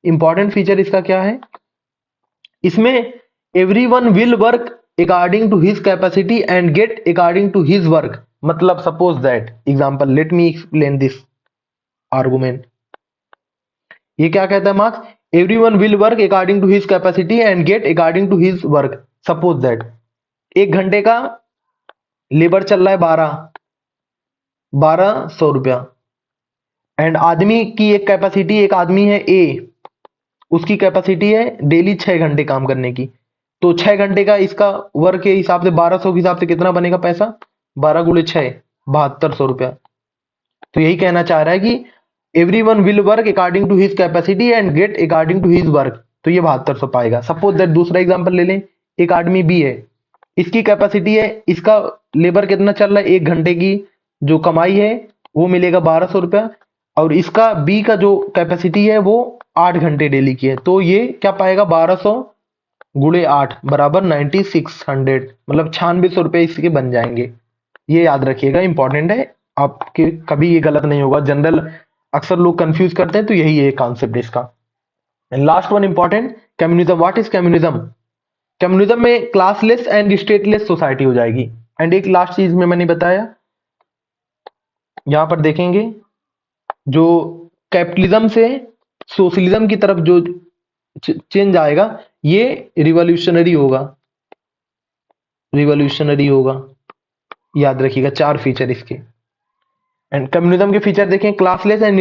important feature इसका क्या है? इसमें everyone will work according to his capacity and get according to his work. मतलब suppose that example, let me explain this argument. ये क्या कहता है Marx? Everyone will work according to his capacity and get according to his work. Suppose that 1 घंटे का labour चल रहा है 1200 रुपया, एंड आदमी की एक कैपेसिटी, एक आदमी है ए, उसकी कैपेसिटी है डेली 6 घंटे काम करने की। तो 6 घंटे का इसका वर्क के हिसाब से 1200 के हिसाब से कितना बनेगा पैसा? 12 गुणे 6, 7200 रुपया। तो यही कहना चाह रहा है कि everyone will work according to his capacity and get according to his work. तो ये 7200 पाएगा। सपोज दैट दूसरा एग्जांपल ले लें, एक आदमी बी है, इसकी कैपेसिटी है, इसका लेबर कितना चल रहा है, 1 घंटे की जो कमाई है वो मिलेगा 1200 रुपया, और इसका बी का जो कैपेसिटी है वो 8 घंटे डेली की है। तो ये क्या पाएगा? 1200 गुणे 8 बराबर 9600, मतलब 9600 रुपये इसके बन जाएंगे। ये याद रखिएगा, इंपॉर्टेंट है, आपके कभी ये गलत नहीं होगा। जनरल अक्सर लोग कंफ्यूज करते हैं, तो यही है कॉन्सेप्ट इसका। Last one important, communism. What is communism? Communism में क्लासलेस एंड स्टेटलेस सोसाइटी हो जाएगी। एंड एक लास्ट चीज में मैंने बताया, यहां पर देखेंगे, जो कैपिटलिज्म से सोशलिज्म की तरफ जो चेंज आएगा, ये रिवॉल्यूशनरी होगा, रिवॉल्यूशनरी होगा। याद रखिएगा 4 फीचर इसके। एंड कम्युनिज्म के फीचर देखें, classless and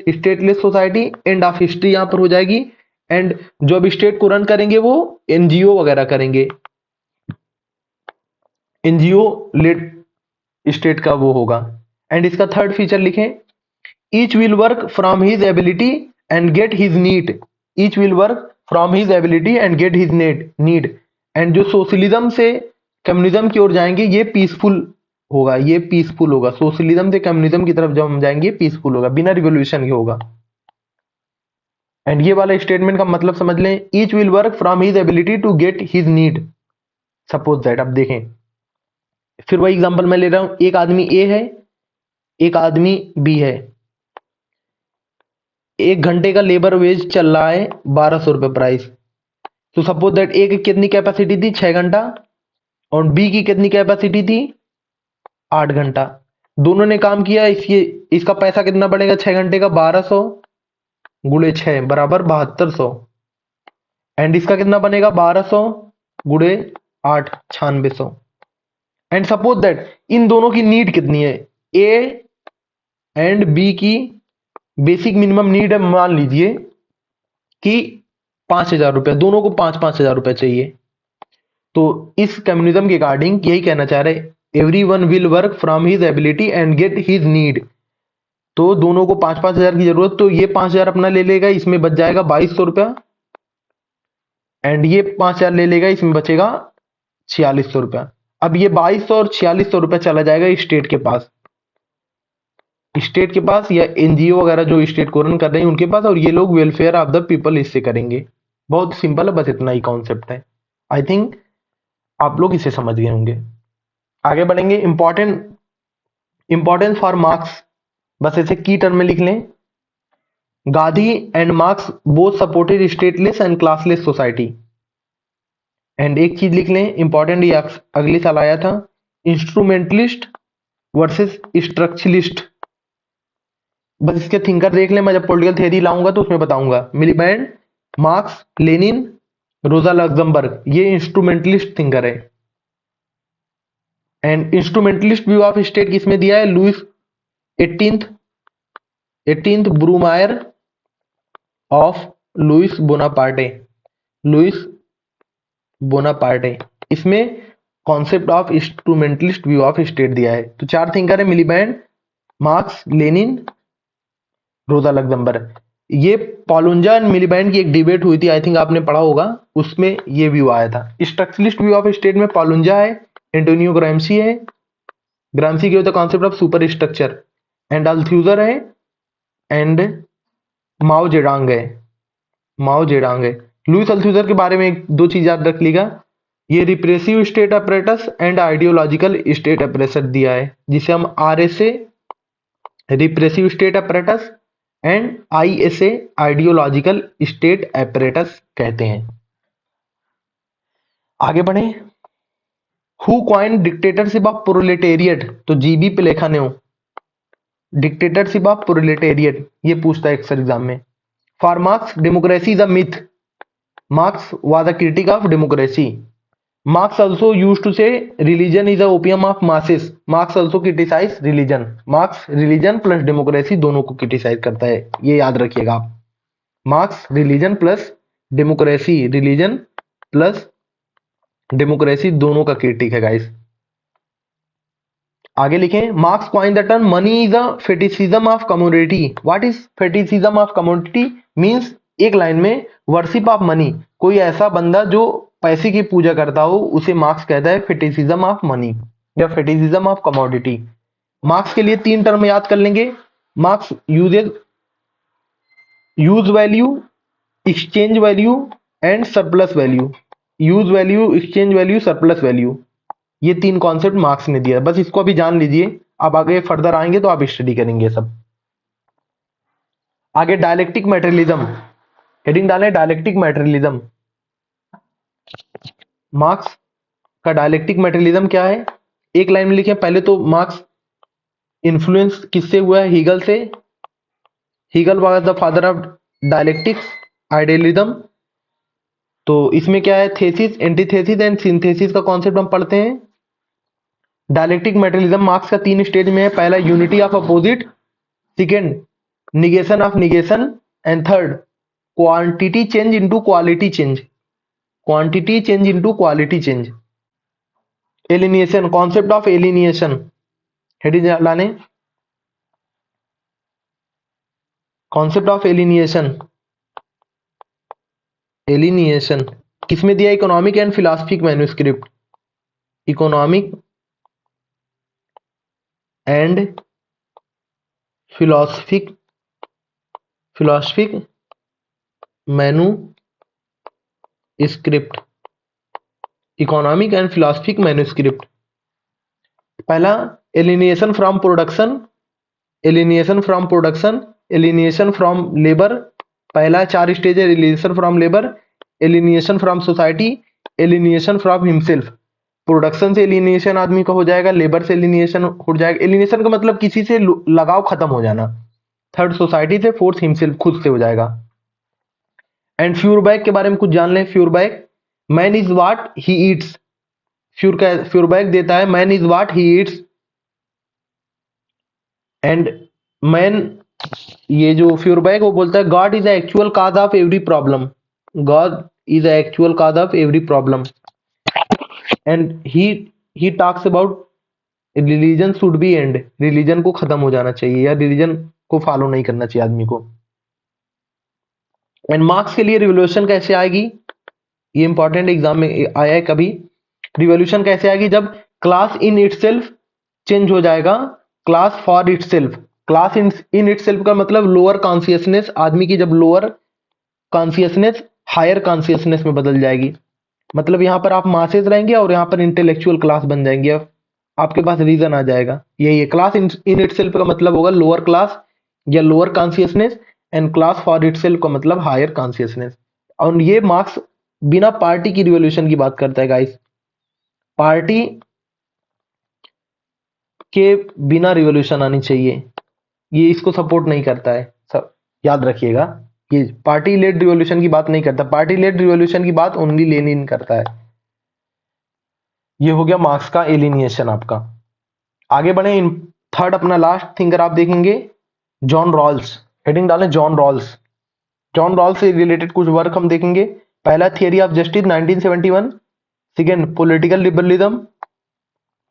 stateless society, end of history यहां पर हो जाएगी। एंड जो अब स्टेट को रन करेंगे वो एनजीओ वगैरह करेंगे, एनजीओ लेड स्टेट का वो होगा। एंड इसका थर्ड फीचर लिखें, each will work from his ability and gate his need. Each will work from his ability and gate his need. And जो सोशलिज्म से कम्युनिज्म की ओर जाएंगे ये पीसफुल होगा, ये पीसफुल होगा। सोशलिज्म से कम्युनिज्म की तरफ जब हम जाएंगे पीसफुल होगा, बिना रिवोल्यूशन के होगा। एंड ये वाला स्टेटमेंट का मतलब समझ लें, each will work from his ability to get his need. Suppose that, अब देखें, फिर वही एग्जांपल मैं ले रहा हूं, एक आदमी ए है, एक आदमी बी है। 1 घंटे का लेबर वेज चल रहा है 1200 रुपये प्राइस। तो सपोज दैट ए की कितनी कैपेसिटी थी? 6 घंटा। और बी की कितनी कैपेसिटी थी? 8 घंटा। दोनों ने काम किया, इसका पैसा कितना पड़ेगा? 6 घंटे का 1200 गुणे 6 बराबर 7200। एंड इसका कितना बनेगा? 1200 गुणे 8 9600। एंड सपोज दैट इन दोनों की नीड कितनी है? ए एंड बी की बेसिक मिनिमम नीड है, मान लीजिए कि 5000 रुपये, दोनों को 5-5 हजार रुपये चाहिए। तो इस कम्युनिज्म के अकॉर्डिंग यही कहना चाह रहे, every one will work from his ability and gate his need. तो दोनों को 5-5 हजार की जरूरत, तो ये 5000 अपना ले लेगा, इसमें बच जाएगा 2200 रुपया। एंड ये 5000 ले लेगा, इसमें बचेगा 4600 रुपया। अब ये 2200 और 4600 रुपया चला जाएगा स्टेट के पास, स्टेट के पास या एनजीओ वगैरह जो स्टेट को रन कर रहे हैं उनके पास, और ये लोग वेलफेयर ऑफ द पीपल इससे करेंगे। बहुत सिंपल है, बस इतना ही कॉन्सेप्ट है। आई थिंक आप लोग इसे समझ गए होंगे। आगे बढ़ेंगे, इंपॉर्टेंस फॉर मार्क्स, बस ऐसे की टर्म में लिख लें। Gandhi and marks both supported stateless and classless society. And एक चीज लिख लें इंपॉर्टेंट, ये अगले साल आया था, इंस्ट्रूमेंटलिस्ट वर्सेस स्ट्रक्चरलिस्ट। बस इसके थिंकर देख लें, मैं जब पॉलिटिकल थियरी लाऊंगा तो उसमें बताऊंगा। Miliband, Marx, Lenin, Rosa Luxemburg, ये इंस्ट्रूमेंटलिस्ट थिंकर है। And instrumentalist view of state किसमें दिया है? Louis 18th Brumaire of Louis Bonaparte, Louis Bonaparte, इसमें concept of instrumentalist view of state दिया है। तो 4 थिंकर है, Miliband, Marx, Lenin, Rosa Luxemburg. ये पॉलुंजा एंड मिलीबैंड की एक डिबेट हुई थी, आई थिंक आपने पढ़ा होगा, उसमें ये व्यू आया था। स्ट्रक्चरलिस्ट व्यू ऑफ स्टेट में पॉलुंजा है, एंटोनियो ग्राम्सी है, Gramsci give the concept of superstructure, and Althusser है, एंड माओ जेडांग है, माओ जेडांग है। लुइस अल्थ्यूजर के बारे में 2 चीज याद रख लीजिएगा, ये repressive state apparatus and ideological state apparatus दिया है, जिसे हम RSA repressive state apparatus and ISA ideological state apparatus कहते हैं। आगे बढ़े, who coined dictatorship of proletariat? तो जीबी प्लेखानोव, डिक्टेटरशिप ऑफ प्रोलेटेरिएट, ये पूछता है अक्सर एग्जाम में। For marks, democracy is a myth, marks was a critic of democracy. Marks also used to say religion is the opium of masses. Marks also criticize religion. Marks religion plus democracy दोनों को criticise करता है, ये याद रखिएगा आप। Marks religion plus democracy, religion plus democracy दोनों का क्रिटिक है गाइस। आगे लिखें, marks coined the term money is a फेटिसिज्म of commodity. What is फेटिसिज्म of commodity? Means एक लाइन में, वर्शिप ऑफ मनी, कोई ऐसा बंदा जो पैसे की पूजा करता हो उसे मार्क्स कहता है फेटिसिज्म ऑफ मनी या फेटिसिज्म ऑफ कमोडिटी। मार्क्स के लिए 3 टर्म याद कर लेंगे, marks use value, exchange value and surplus value. Use value, exchange value, surplus value, ये 3 कॉन्सेप्ट मार्क्स ने दिया है। बस इसको अभी जान लीजिए, अब आगे फर्दर आएंगे तो आप स्टडी करेंगे सब। आगे डायलेक्टिक मैटेरियलिज्म, हेडिंग डालें डायलेक्टिक मैटेरियलिज्म। मार्क्स का डायलेक्टिक मैटेरियलिज्म क्या है, एक लाइन में लिखे। पहले तो मार्क्स इन्फ्लुएंस किससे हुआ है, हीगल से। Hegel was the father of dialectics idealism. तो इसमें क्या है, थेसिस, एंटीथेसिस एंड सिंथेसिस का कॉन्सेप्ट हम पढ़ते हैं। डायलेक्टिक मैटेरियलिज्म मार्क्स का 3 स्टेज में है। पहला unity of opposite, second negation of negation, and third quantity change into quality change, quantity change into quality change. Alienation, concept of alienation, heading लाने। Concept of alienation, alienation किसमें दिया, economic and philosophic manuscript, economic and philosophic, philosophic manuscript, economic and philosophic manuscript. पहला alienation from production, alienation from production, alienation from labour. पहला 4 stage है, alienation from labour, alienation from society, alienation from himself. Production से alienation आदमी का हो जाएगा, labour से alienation हो जाएगा। एलिनिएशन का मतलब किसी से लगाव खत्म हो जाना। थर्ड सोसाइटी से, फोर्थ हिमसेल्फ, खुद से हो जाएगा। एंड फ्यूरबैक के बारे में कुछ जान लें। Feuerbach, man is what he eats. Feuerbach देता है man is what he eats, and man, ये जो फ्यूरबैक वो बोलता है God is the actual cause of every problem, God is the actual cause of every problem. And he talks about religion should be end, religion को खत्म हो जाना चाहिए या रिलीजन को फॉलो नहीं करना चाहिए आदमी को। एंड मार्क्स के लिए रिवोल्यूशन कैसे आएगी, ये इंपॉर्टेंट एग्जाम में आया है कभी। रिवोल्यूशन कैसे आएगी, जब क्लास इन इटसेल्फ चेंज हो जाएगा, class for itself. Class in itself का मतलब लोअर कॉन्शियसनेस, आदमी की जब लोअर कॉन्शियसनेस हायर कॉन्शियसनेस में बदल जाएगी। मतलब यहाँ पर आप मासेस रहेंगे और यहाँ पर इंटेलेक्चुअल क्लास बन जाएंगे, आपके पास रीजन आ जाएगा। यही है क्लास इन इटसेल्फ का मतलब होगा लोअर क्लास या lower consciousness, and class for itself का मतलब हायर कॉन्शियसनेस। और ये मार्क्स बिना पार्टी की रिवोल्यूशन की बात करता है गाइस, पार्टी के बिना रिवोल्यूशन आनी चाहिए, ये इसको सपोर्ट नहीं करता है, सब याद रखिएगा। ये पार्टी लेड रिवोल्यूशन की बात नहीं करता, पार्टी लेड रिवोल्यूशन की बात ओनली लेनिन करता है। ये हो गया मार्क्स का एलिनिएशन आपका। आगे बढ़े, इन थर्ड अपना लास्ट थिंकर आप देखेंगे जॉन रॉल्स, हेडिंग डालें जॉन रॉल्स। जॉन रॉल्स से रिलेटेड कुछ वर्क हम देखेंगे। पहला theory of justice 1971, second political liberalism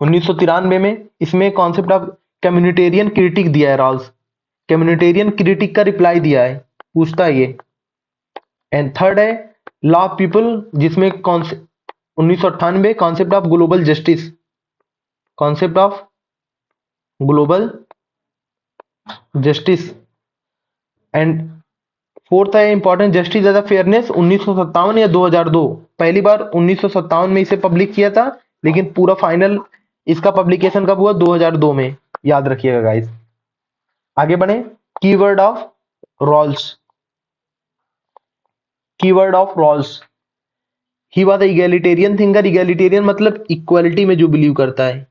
1993 में। इसमें कॉन्सेप्ट ऑफ कम्युनिटेरियन क्रिटिक दिया है रॉल्स, कम्युनिटेरियन क्रिटिक का रिप्लाई दिया है, पूछता है ये। एंड थर्ड है लॉ ऑफ पीपल, जिसमें 1998 concept of global justice, concept of global justice. And fourth है important justice as a fairness 1957 या 2002। पहली बार 1957 में इसे पब्लिक किया था, लेकिन पूरा फाइनल इसका पब्लिकेशन कब हुआ, 2002 में, याद रखिएगा गाइस। आगे बढ़े, keyword of Rawls, keyword of Rawls. He was egalitarian thinker, egalitarian मतलब इक्वालिटी में जो बिलीव करता है।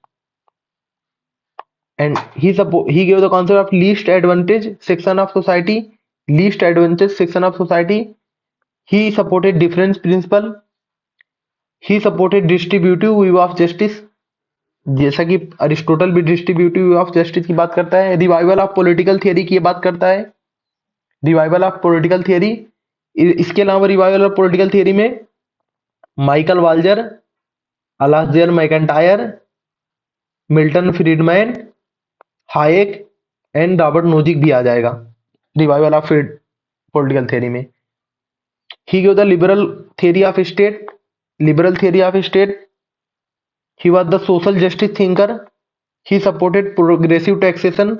And he give the concept of least advantage section of society, least advantage section of society. He supported difference principle, he supported distributive view of justice, जैसा कि Aristotle भी distributive view of justice की बात करता है। Revival of political theory की बात करता है, रिवाइवल ऑफ पॉलिटिकल थियरी। इसके अलावा रिवाइवल ऑफ पॉलिटिकल थियरी में Michael Walzer, Alasdair MacIntyre, Milton Friedman, Hayek and Robert Nozick भी आ जाएगा रिवाइवल ऑफ पॉलिटिकल थियरी में। He give the liberal theory of state, liberal theory of state. He was the social justice thinker, he supported progressive taxation,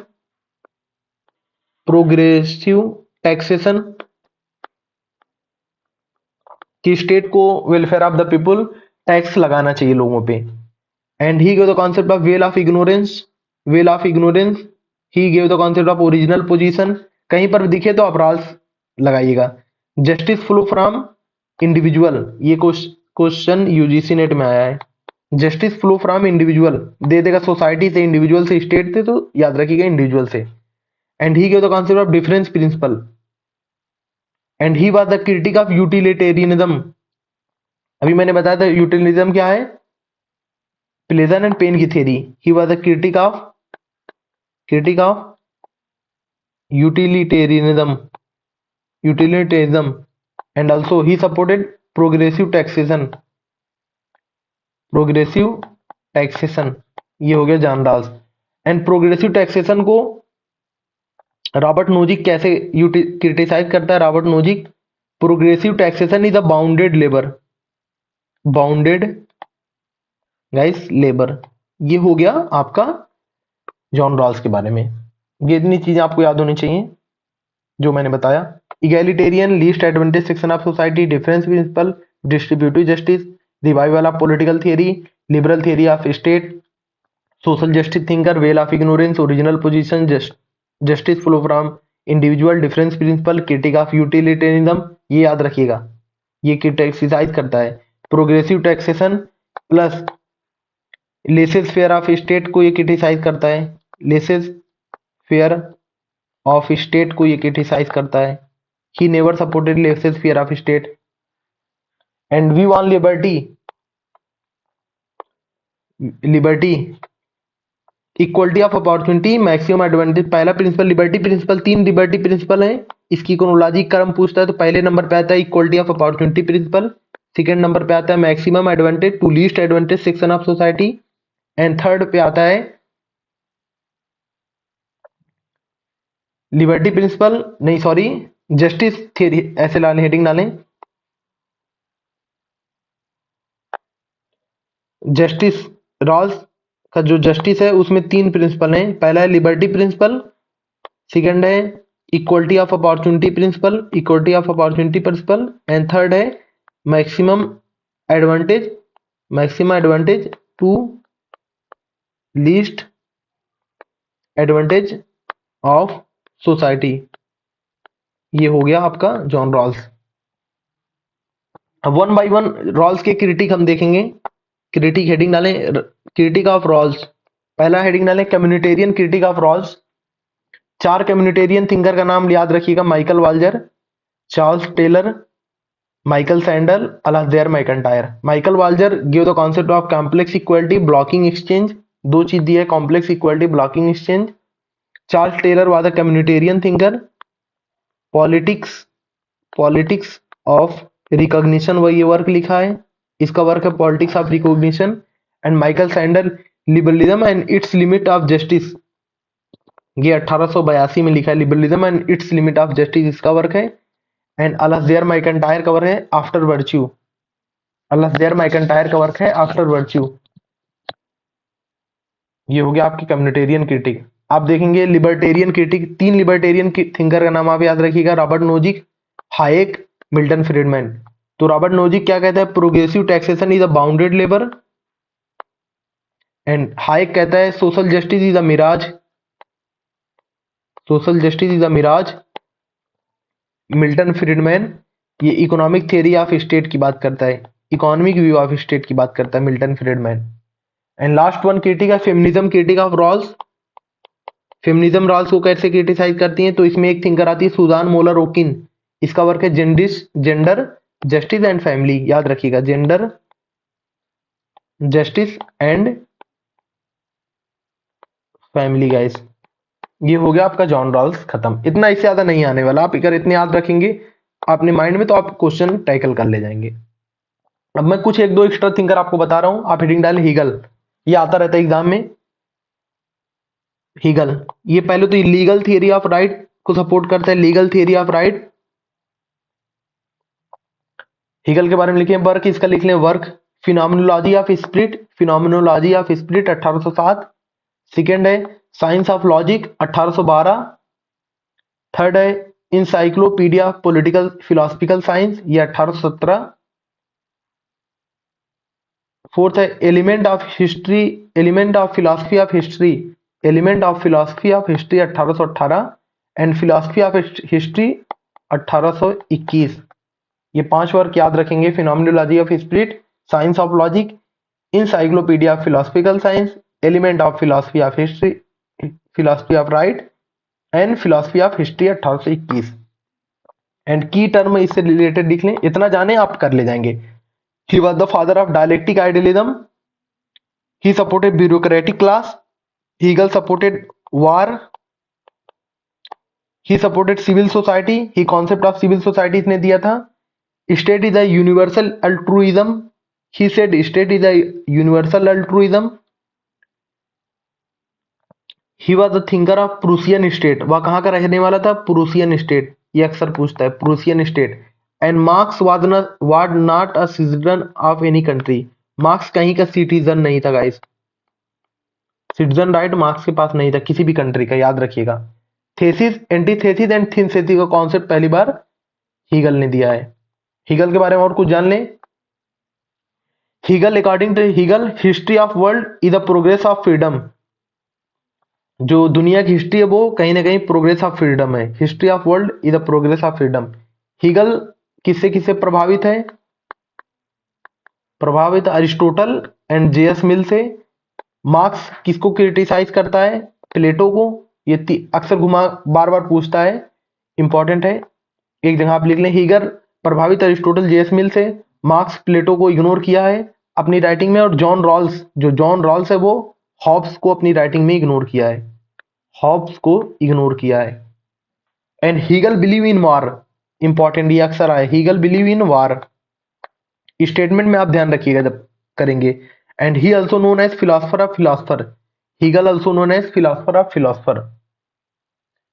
progressive taxation. कि state को welfare of the people tax लगाना चाहिए लोगों पे। And he gave the concept of well of ignorance, well of ignorance. He gave the concept of original position. कहीं पर भी दिखे तो आप रॉल्स लगाइएगा। जस्टिस फ्लो फ्रॉम इंडिविजुअल, ये क्वेश्चन यूजीसी नेट में आया है। जस्टिस फ्लो फ्रॉम इंडिविजुअल दे देगा सोसाइटी से, इंडिविजुअल से स्टेट से, तो याद रखिएगा इंडिविजुअल से। And he gave the concept of difference principle. And he was the critic of utilitarianism. अभी मैंने बताया था यूटिलिज्म क्या है, प्लेजर एंड पेन की theory. He was the critic of utilitarianism, and also he supported progressive taxation, ये हो गया John Rawls. And progressive taxation को रॉबर्ट नोजिक कैसे क्रिटिसाइज करता है? Robert Nozick, progressive taxation is a bounded labour. ये हो गया आपका जॉन रॉल्स के बारे में। ये इतनी चीजें आपको याद होनी चाहिए जो मैंने बताया। Egalitarian, least advantage section of society, difference principle, distributive justice, revival of political theory, liberal theory of state, social justice thinker, well of ignorance, original position, justice flow from individual, difference principle, critic of utilitarianism. ये याद रखिएगा, ये criticise करता है। Progressive taxation plus laces faire of state को ये criticise करता है। लेसेस फेयर ऑफ स्टेट को ये क्रिटिसाइज करता है। He never supported laissez faire of state. And we want liberty, equality of opportunity, maximum advantage. पहला principle liberty principle, 3 liberty principle है। इसकी क्रोनोलॉजी क्रम पूछता है तो पहले नंबर पे आता है equality of opportunity principle, second number पे आता है maximum advantage to least advantage section of society, and third पे आता है लिबर्टी प्रिंसिपल, नहीं सॉरी, जस्टिस थ्योरी, ऐसे डालें, हेडिंग डालें, जस्टिस रॉल्स का जो जस्टिस है उसमें 3 प्रिंसिपल हैं। पहला है लिबर्टी प्रिंसिपल, सेकंड है equality of opportunity principle, and third है maximum advantage to least advantage of society. ये हो गया आपका John Rawls. One by one Rawls के क्रिटिक हम देखेंगे। क्रिटिक हेडिंग डालें, क्रिटिक ऑफ रॉल्स। पहला हेडिंग डालें communitarian critic of Rawls. 4 communitarian thinker का नाम याद रखिएगा, Michael Walzer, Charles Taylor, Michael Sandel, Alasdair MacIntyre. Michael Walzer give the concept of complex equality blocking exchange, 2 चीज दी है, complex equality blocking exchange. Charles Taylor was a communitarian thinker, politics of recognition, वह ये work लिखा है, इसका work है politics of recognition. And Michael Sandel liberalism and its limit of justice, ये 1882 में लिखा है, liberalism and its limit of justice इसका वर्क है। एंड अलास्डेयर मैकेंटायर का वर्क है आफ्टर वर्च्यू, ये हो गया आपकी कम्युनिटेरियन क्रिटिक। आप देखेंगे लिबर्टेरियन क्रिटिक, 3 लिबर्टेरियन थिंकर का नाम आप याद रखिएगा, Robert Nozick, Hayek, Milton Friedman. तो रॉबर्ट नोजिक क्या कहता है? Progressive taxation is a bounded labour. And Hayek कहता है social justice is a mirage. Milton Friedman ये इकोनॉमिक थ्योरी ऑफ स्टेट की बात करता है, इकोनॉमिक व्यू ऑफ स्टेट की बात करता है Milton Friedman. And last one critic है feminism critic of Rawls. Feminism Rawls को कैसे क्रिटिसाइज करती है? तो इसमें एक थिंकर आती है सुजान मोलर ओकिन, इसका वर्क है जेंडर जस्टिस एंड फैमिली, याद रखिएगा, gender justice and family guys. ये हो गया आपका जॉन रॉल्स खत्म। इतना इससे ज्यादा नहीं आने वाला, आप अगर इतने याद रखेंगे अपने माइंड में तो आप क्वेश्चन टैकल कर ले जाएंगे। अब मैं कुछ 1-2 एक्स्ट्रा थिंकर आपको बता रहा हूं, आप हेडिंग डालें हीगल, ये आता रहता है एग्जाम में। हीगल ये पहले तो लीगल थियरी ऑफ राइट को सपोर्ट करता है, legal theory of right. Hegel के बारे में लिखे वर्क, इसका लिख लें work phenomenology of spirit 1807। Second है साइंस ऑफ लॉजिक 1812। थर्ड है इंसाइक्लोपीडिया पॉलिटिकल फिलोसफिकल साइंस, ये 1817। फोर्थ है element of history, element of philosophy of history, element of philosophy of history 1818 and philosophy of history 1821। ये 5 work याद रखेंगे। Phenomenology of spirit, science of logic, encyclopedia of philosophical science, element of philosophy of history, philosophy of right and philosophy of history 1821। And की term इससे related लिख लें, इतना जाने आप कर ले जाएंगे। He was the father of dialectic idealism, he supported bureaucratic class, Hegel supported war, he supported civil society, he concept of civil society इसने दिया था। State is a universal altruism, he said state is a universal altruism. He was the thinker of Prussian state, वह कहाँ का रहने वाला था? Prussian state, ये अक्सर पूछता है, Prussian state. And Marx was not a citizen of any country, marks कहीं का सिटीजन नहीं था गाइस। सिटीजन राइट मार्क्स के पास नहीं था किसी भी कंट्री का, याद रखिएगा। थेसिस, एंटीथेसिस एंड थिनसेसिस का कॉन्सेप्ट पहली बार हीगल ने दिया है। हीगल के बारे में और कुछ जान लें। Hegel, according to Hegel, history of world is the progress of freedom, जो दुनिया की हिस्ट्री है वो कहीं ना कहीं प्रोग्रेस ऑफ फ्रीडम है। History of world is the progress of freedom. Hegel किससे किससे प्रभावित है? प्रभावित अरिस्टोटल एंड जेएस मिल से। मार्क्स किसको क्रिटिसाइज करता है? प्लेटो को। ये अक्सर घुमा बार बार पूछता है, इंपॉर्टेंट है, एक जगह आप लिख लें। हीगर प्रभावित अरिस्टोटल जेएस मिल से, मार्क्स प्लेटो को इग्नोर किया है अपनी राइटिंग में, और जॉन रॉल्स, जो जॉन रॉल्स है वो हॉब्स को अपनी राइटिंग में इग्नोर किया है, हॉब्स को इग्नोर किया है। And Hegel believe in war, important, ये अक्सर आए, Hegel believe in war, statement में आप ध्यान रखिएगा जब करेंगे। And he also known as philosopher of philosopher, Hegel also known as philosopher of philosopher,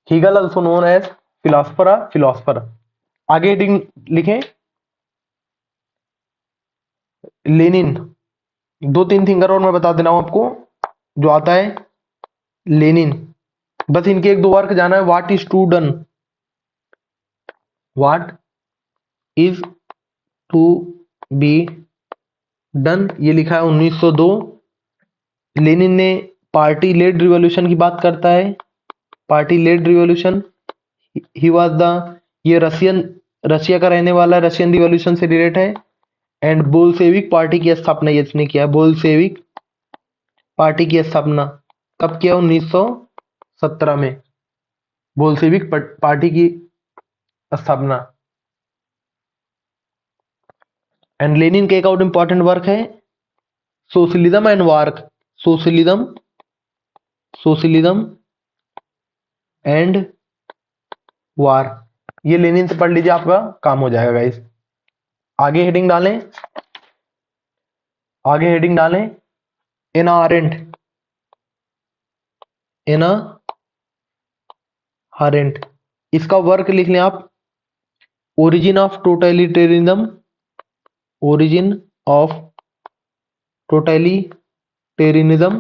Hegel also known as philosopher of philosopher. आगे हेडिंग लिखें, लेनिन। 2-3 थिंकर और मैं बता दे रहा हूं आपको जो आता है। लेनिन, बस इनके 1-2 वर्क जाना है। What is to done, what is to be done, ये लिखा है 1902। लेनिन ने पार्टी लेड रिवॉल्यूशन की बात करता है, party led revolution. He was the, ये रशिया का रहने वाला, रशियन रिवॉल्यूशन से रिलेटेड है। एंड बोल्शेविक पार्टी की स्थापना इसने किया। बोल्शेविक पार्टी की स्थापना कब किया? 1917 में बोल्शेविक पार्टी की स्थापना। एंड लेनिन का एक और इंपॉर्टेंट वर्क है सोशलिज्म एंड वार्क, सोशलिज्म, सोशलिज्म एंड वार, ये लेनिन से पढ़ लीजिए, आपका काम हो जाएगा गाइस। आगे हेडिंग डालें, आगे हेडिंग डालें, एना आरेंट, एना हारेंट, इसका वर्क लिख लें आप। Origin of totalitarianism, origin of totalitarianism,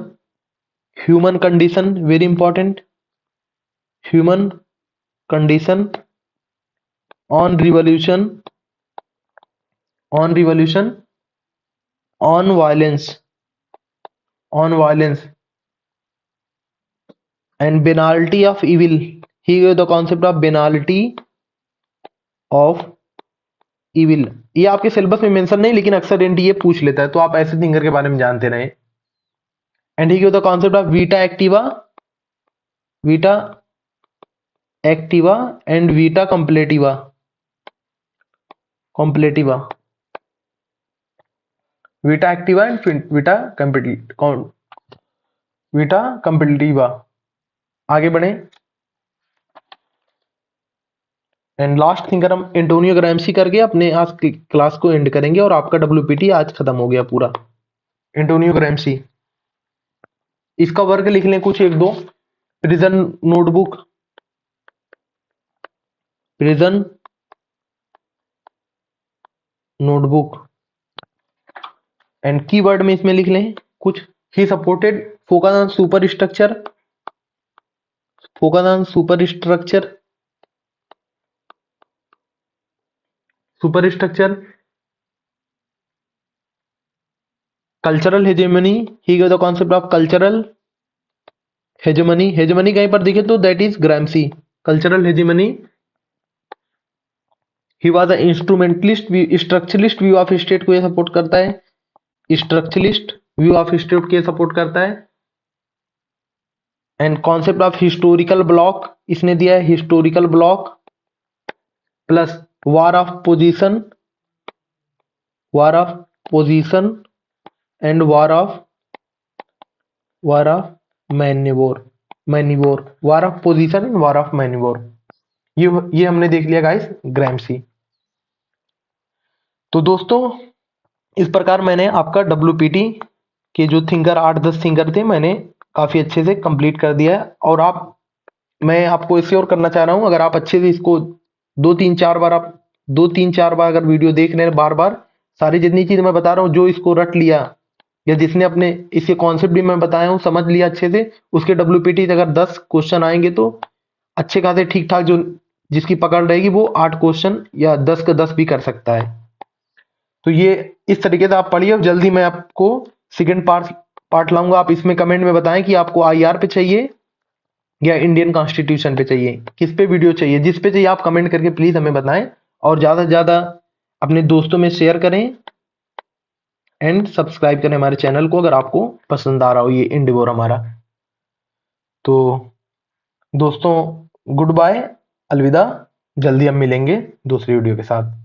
human condition, very important, human condition, on revolution, on revolution, on violence, on violence and banality of evil. He gave the concept of banality of evil. ये आपके syllabus में mention नहीं, लेकिन अक्सर n t ये पूछ लेता है, तो आप ऐसे थिंकर के बारे में जानते रहे। And he gave the concept of vita activa, vita activa and vita contemplativa, contemplativa, vita activa and vita contemplativa. आगे बढ़े। एंड लास्ट थिंकर हम एंटोनियो ग्राम्सी करके अपने आज की क्लास को एंड करेंगे, और आपका डब्ल्यूपीटी आज खत्म हो गया पूरा। एंटोनियो ग्राम्सी, इसका वर्क लिख लें कुछ 1-2। Prison notebook, prison notebook, and keyword में इसमें लिख लें कुछ। He supported focus on superstructure, focus on superstructure, superstructure cultural hegemony, he gave the concept of cultural hegemony. Hegemony कहीं पर दिखे तो that is Gramsci. Cultural hegemony, he was a instrumentalist, structuralist view of state को ये support करता है। Structuralist view of state को ये सपोर्ट करता है। And concept of historical block इसने दिया है, historical block plus war of position, war of position and war of manoeuvre, war of position and war of manoeuvre. ये हमने देख लिया गाइस ग्रामसी। तो दोस्तों इस प्रकार मैंने आपका WPT के जो थिंकर 8-10 थिंकर थे मैंने काफी अच्छे से कंप्लीट कर दिया है। और मैं आपको इससे और करना चाह रहा हूं, अगर आप अच्छे से इसको 2-3-4 बार अगर वीडियो देख रहे हैं बार बार, सारी जितनी चीज मैं बता रहा हूँ, जो इसको रट लिया या जिसने अपने इसके कॉन्सेप्ट भी मैं बताया हूँ समझ लिया अच्छे से, उसके WPT से अगर 10 क्वेश्चन आएंगे तो अच्छे खासे ठीक ठाक जो जिसकी पकड़ रहेगी वो 8 क्वेश्चन या 10 का 10 भी कर सकता है। तो ये इस तरीके से आप पढ़िए। जल्दी मैं आपको सेकंड पार्ट लाऊंगा। आप इसमें कमेंट में बताएं कि आपको IR पे चाहिए या इंडियन कॉन्स्टिट्यूशन पे चाहिए, किस पे वीडियो चाहिए। जिस पे चाहिए आप कमेंट करके प्लीज हमें बताएं, और ज्यादा से ज्यादा अपने दोस्तों में शेयर करें एंड सब्सक्राइब करें हमारे चैनल को अगर आपको पसंद आ रहा हो ये इंडिवोर हमारा। तो दोस्तों गुड बाय, अलविदा। जल्दी हम मिलेंगे दूसरी वीडियो के साथ।